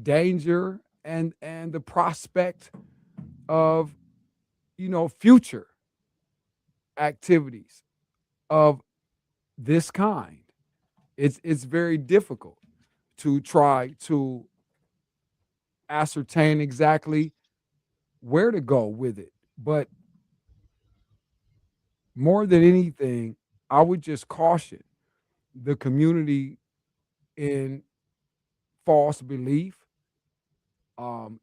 danger and the prospect of future activities of this kind? It's very difficult to try to ascertain exactly where to go with it. But more than anything, I would just caution the community in false belief,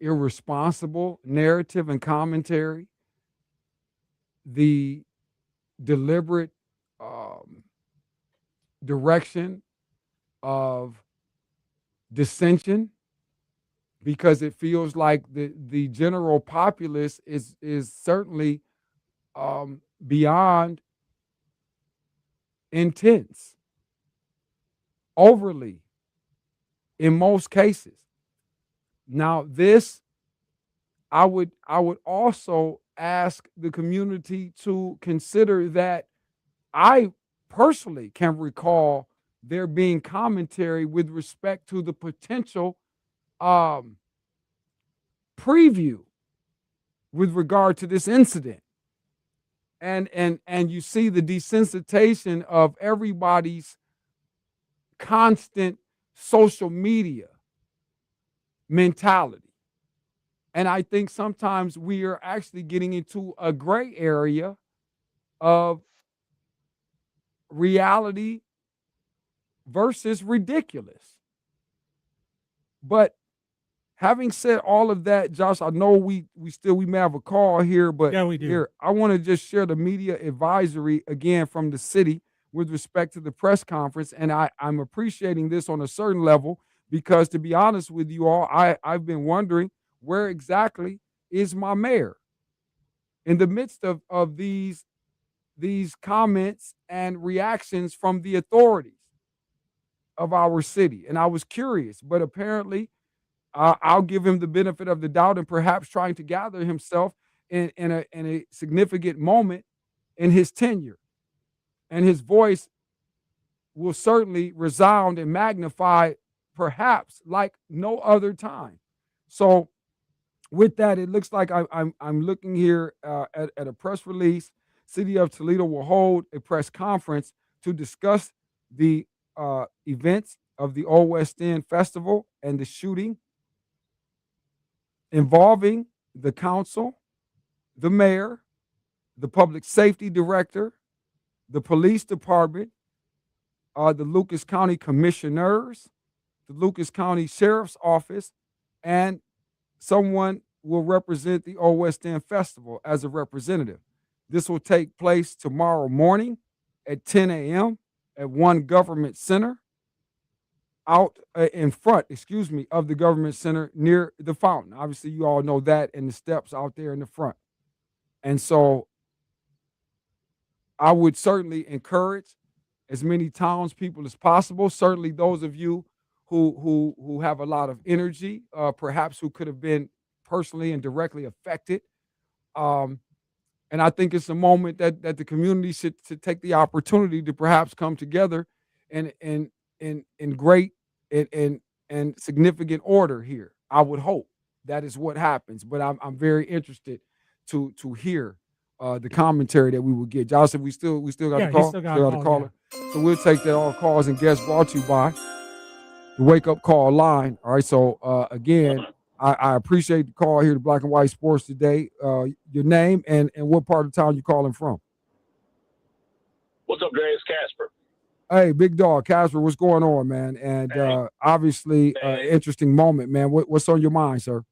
irresponsible narrative and commentary, the deliberate direction of dissension, because it feels like the general populace is certainly beyond intense, overly in most cases. Now, this I would also ask the community to consider that I personally can recall there being commentary with respect to the potential preview with regard to this incident. And you see the desensitization of everybody's constant social media mentality. And I think sometimes we are actually getting into a gray area of reality versus ridiculous. But having said all of that, Josh, I know we may have a call here, but Yeah, we do. Here, I want to just share the media advisory again from the city with respect to the press conference. And I'm appreciating this on a certain level because, to be honest with you all, I've been wondering where exactly is my mayor in the midst of these comments and reactions from the authorities of our city. And I was curious, but apparently I'll give him the benefit of the doubt and perhaps trying to gather himself in a significant moment in his tenure. And his voice will certainly resound and magnify perhaps like no other time. So with that, it looks like I'm looking here at a press release. City of Toledo will hold a press conference to discuss the events of the Old West End Festival and the shooting involving the council, the mayor, the public safety director, the police department, the Lucas County commissioners, the Lucas County Sheriff's Office, and someone will represent the Old West End Festival as a representative. This will take place tomorrow morning at 10 a.m. at One Government Center, out in front, of the Government Center near the fountain. Obviously, you all know that, and the steps out there in the front. And so I would certainly encourage as many townspeople as possible, certainly those of you who have a lot of energy, perhaps who could have been personally and directly affected. And I think it's a moment that the community should take the opportunity to perhaps come together in great and significant order here. I would hope that is what happens, but I'm very interested to hear the commentary that we will get. Josh, we still got the call. Still got a caller. Yeah. So we'll take that all calls and guests brought to you by the Wake Up Call line. All right. So again, I appreciate the call here to Black and White Sports today. Your name and what part of town you calling from? What's up, Dre? It's Casper. Hey, big dog, Casper, what's going on, man? And obviously, interesting moment, man. What's on your mind, sir?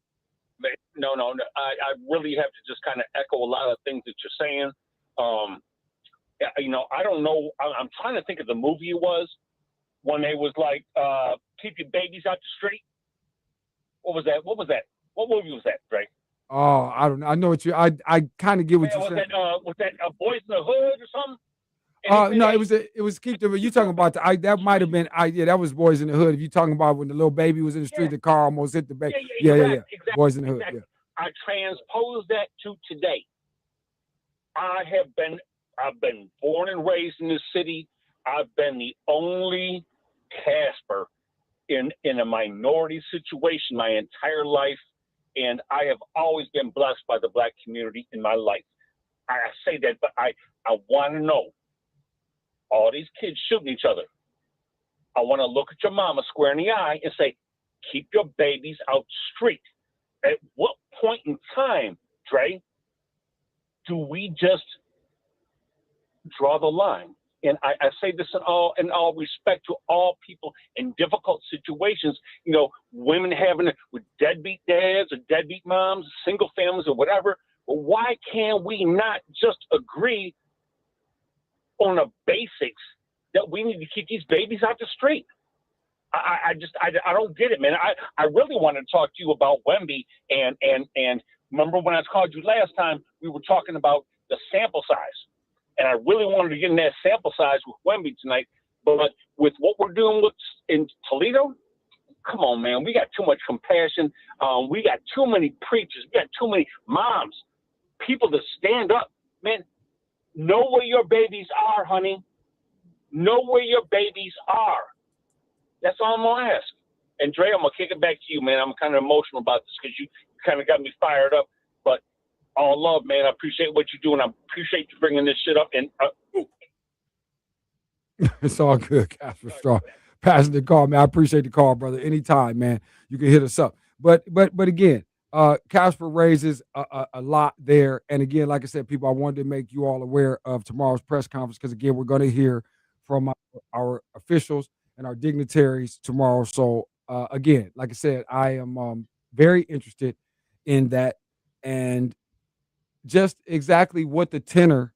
No. I really have to just kind of echo a lot of things that you're saying. I don't know. I'm trying to think of the movie it was when they was like, keep your babies out the street. What was that? What movie was that, Dre? Oh, I don't know. I know what I kind of get what you're saying. Was that Boys in the Hood or something? No, it was keep the. You talking about that might have been that was Boys in the Hood. If you talking about when the little baby was in the street, the car almost hit the baby. Yeah. Exactly, Boys in the Hood. exactly. Yeah. I transpose that to today. I've been born and raised in this city. I've been the only Casper in a minority situation my entire life, and I have always been blessed by the Black community in my life. I say that, but I want to know. All these kids shooting each other. I want to look at your mama square in the eye and say, keep your babies out the street. At what point in time, Dre, do we just draw the line? And I say this in all respect to all people in difficult situations, women having with deadbeat dads or deadbeat moms, single families or whatever. But why can't we not just agree on the basics that we need to keep these babies out the street? I don't get it, man. I really want to talk to you about Wemby and remember when I called you last time, we were talking about the sample size. And I really wanted to get in that sample size with Wemby tonight. But with what we're doing in Toledo, come on, man. We got too much compassion. We got too many preachers. We got too many moms, people to stand up. Man, know where your babies are, honey. Know where your babies are. That's all I'm going to ask. And Dre, I'm going to kick it back to you, man. I'm kind of emotional about this because you kind of got me fired up. But all love, man. I appreciate what you do, and I appreciate you bringing this shit up. And It's all good, Casper Straw. Passing the call, man. I appreciate the call, brother. Anytime, man. You can hit us up. But again, Casper raises a lot there. And again, like I said, people, I wanted to make you all aware of tomorrow's press conference because, again, we're going to hear from our officials and our dignitaries tomorrow. So again, like I said, I am very interested in that, and just exactly what the tenor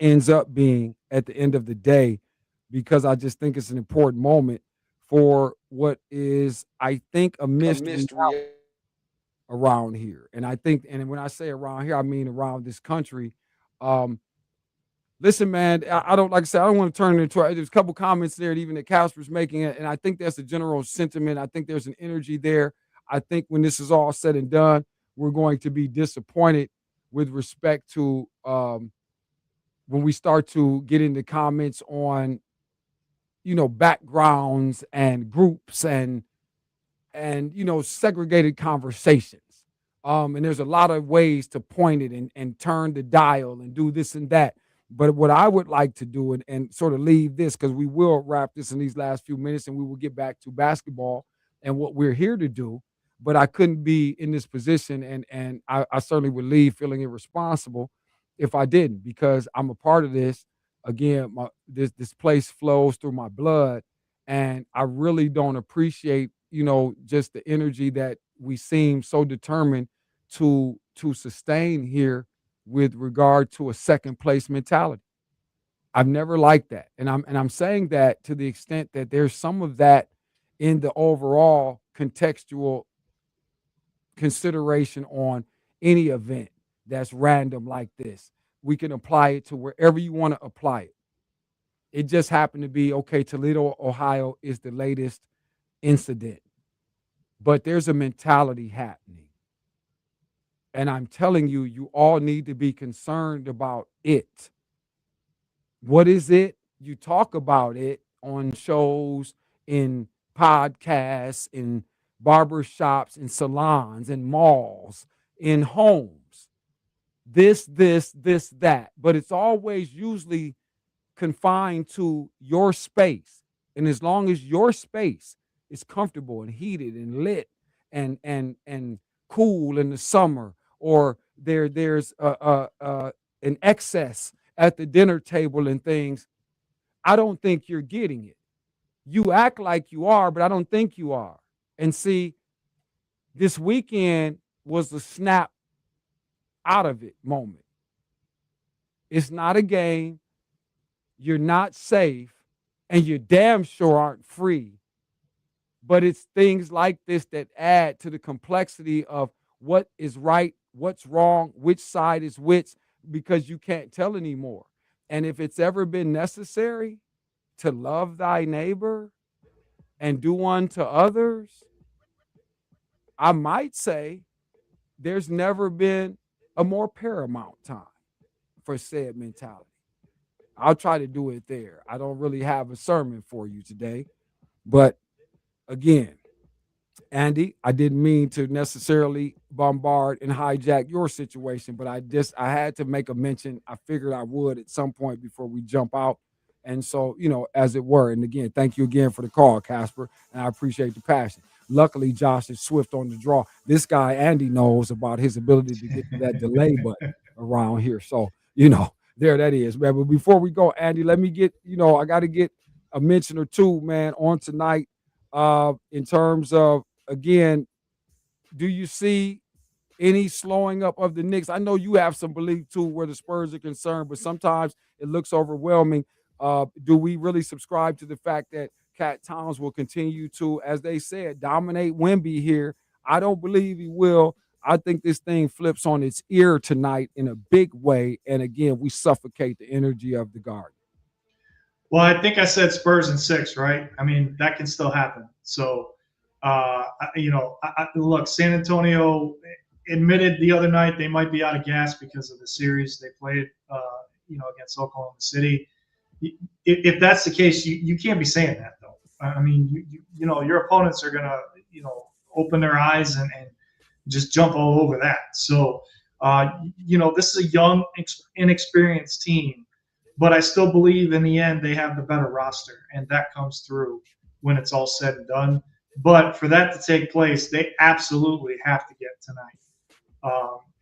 ends up being at the end of the day, because I just think it's an important moment for what is, I think, a missed reality around here. And I think, and when I say around here, I mean around this country. Listen, man, I don't, like I said, I don't want to turn it into, there's a couple comments there that even that Casper's making it, and I think that's a general sentiment. I think there's an energy there. I think when this is all said and done, we're going to be disappointed with respect to when we start to get into comments on, backgrounds and groups and segregated conversations. And there's a lot of ways to point it and turn the dial and do this and that. But what I would like to do and sort of leave this, because we will wrap this in these last few minutes and we will get back to basketball and what we're here to do. But I couldn't be in this position, and I certainly would leave feeling irresponsible if I didn't, because I'm a part of this. Again, this place flows through my blood, and I really don't appreciate, just the energy that we seem so determined to sustain here with regard to a second place mentality. I've never liked that. And I'm saying that to the extent that there's some of that in the overall contextual consideration on any event that's random like this. We can apply it to wherever you want to apply it. It just happened to be, okay, Toledo, Ohio is the latest incident. But there's a mentality happening. And I'm telling you, you all need to be concerned about it. What is it? You talk about it on shows, in podcasts, in barbershops, in salons, in malls, in homes. This, that. But it's always usually confined to your space. And as long as your space is comfortable and heated and lit and cool in the summer, or there's an excess at the dinner table and things, I don't think you're getting it. You act like you are, but I don't think you are. And see, this weekend was the snap out of it moment. It's not a game. You're not safe, and you damn sure aren't free. But it's things like this that add to the complexity of what is right, what's wrong, which side is which, because you can't tell anymore. And if it's ever been necessary to love thy neighbor and do unto others, I might say there's never been a more paramount time for said mentality. I'll try to do it there. I don't really have a sermon for you today, but again, Andy, I didn't mean to necessarily bombard and hijack your situation, but I had to make a mention. I figured I would at some point before we jump out. And so, as it were. And again, thank you again for the call, Casper. And I appreciate the passion. Luckily, Josh is swift on the draw. This guy, Andy, knows about his ability to get to that delay button around here. So, there that is, man. But before we go, Andy, let me get, I got to get a mention or two, man, on tonight in terms of, again, do you see any slowing up of the Knicks? I know you have some belief, too, where the Spurs are concerned, but sometimes it looks overwhelming. Do we really subscribe to the fact that Cat Towns will continue to, as they said, dominate Wemby here? I don't believe he will. I think this thing flips on its ear tonight in a big way. And again, we suffocate the energy of the Garden. Well, I think I said Spurs in 6, right? I mean, that can still happen. So, look, San Antonio admitted the other night they might be out of gas because of the series they played, against Oklahoma City. If that's the case, you can't be saying that, though. I mean, your opponents are going to, open their eyes and just jump all over that. So, this is a young, inexperienced team, but I still believe in the end they have the better roster, and that comes through when it's all said and done. But for that to take place, they absolutely have to get tonight.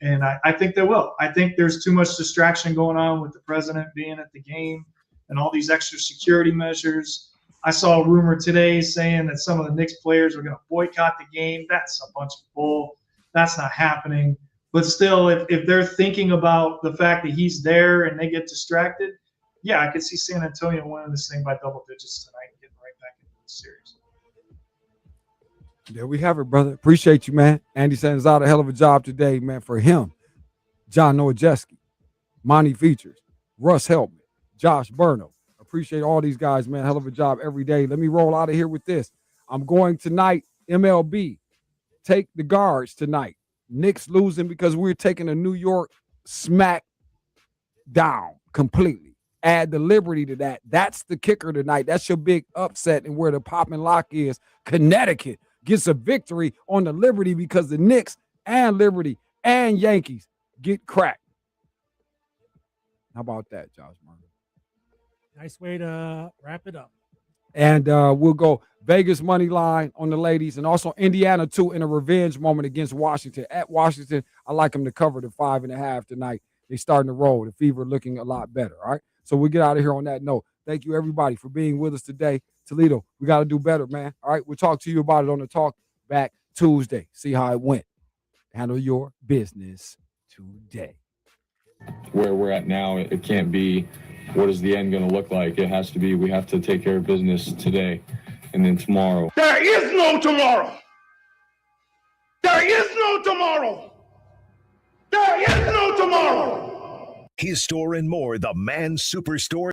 And I think they will. I think there's too much distraction going on with the president being at the game. and all these extra security measures. I saw a rumor today saying that some of the Knicks players were going to boycott the game. That's a bunch of bull. That's not happening. But still, if they're thinking about the fact that he's there and they get distracted, yeah, I could see San Antonio winning this thing by double digits tonight and getting right back into the series. There we have it, brother. Appreciate you, man. Andy Sanders out a hell of a job today, man. For him, John Nowajewski, Monty Features, Russ Helpman, Josh Burnham. Appreciate all these guys, man. Hell of a job every day. Let me roll out of here with this. I'm going tonight, MLB. Take the guards tonight. Knicks losing because we're taking a New York smack down completely. Add the Liberty to that. That's the kicker tonight. That's your big upset, and where the pop and lock is. Connecticut gets a victory on the Liberty because the Knicks and Liberty and Yankees get cracked. How about that, Josh Murray? Nice way to wrap it up. And we'll go Vegas money line on the ladies, and also Indiana too in a revenge moment against Washington. At Washington, I like them to cover the 5.5 tonight. They starting to roll. The Fever looking a lot better. All right. So we get out of here on that note. Thank you everybody for being with us today. Toledo, we got to do better, man. All right. We'll talk to you about it on the Talk Back Tuesday. See how it went. Handle your business today. Where we're at now, it can't be what is the end going to look like. It has to be we have to take care of business today and then tomorrow. There is no tomorrow. There is no tomorrow. There is no tomorrow. His store and more, the Man Superstore.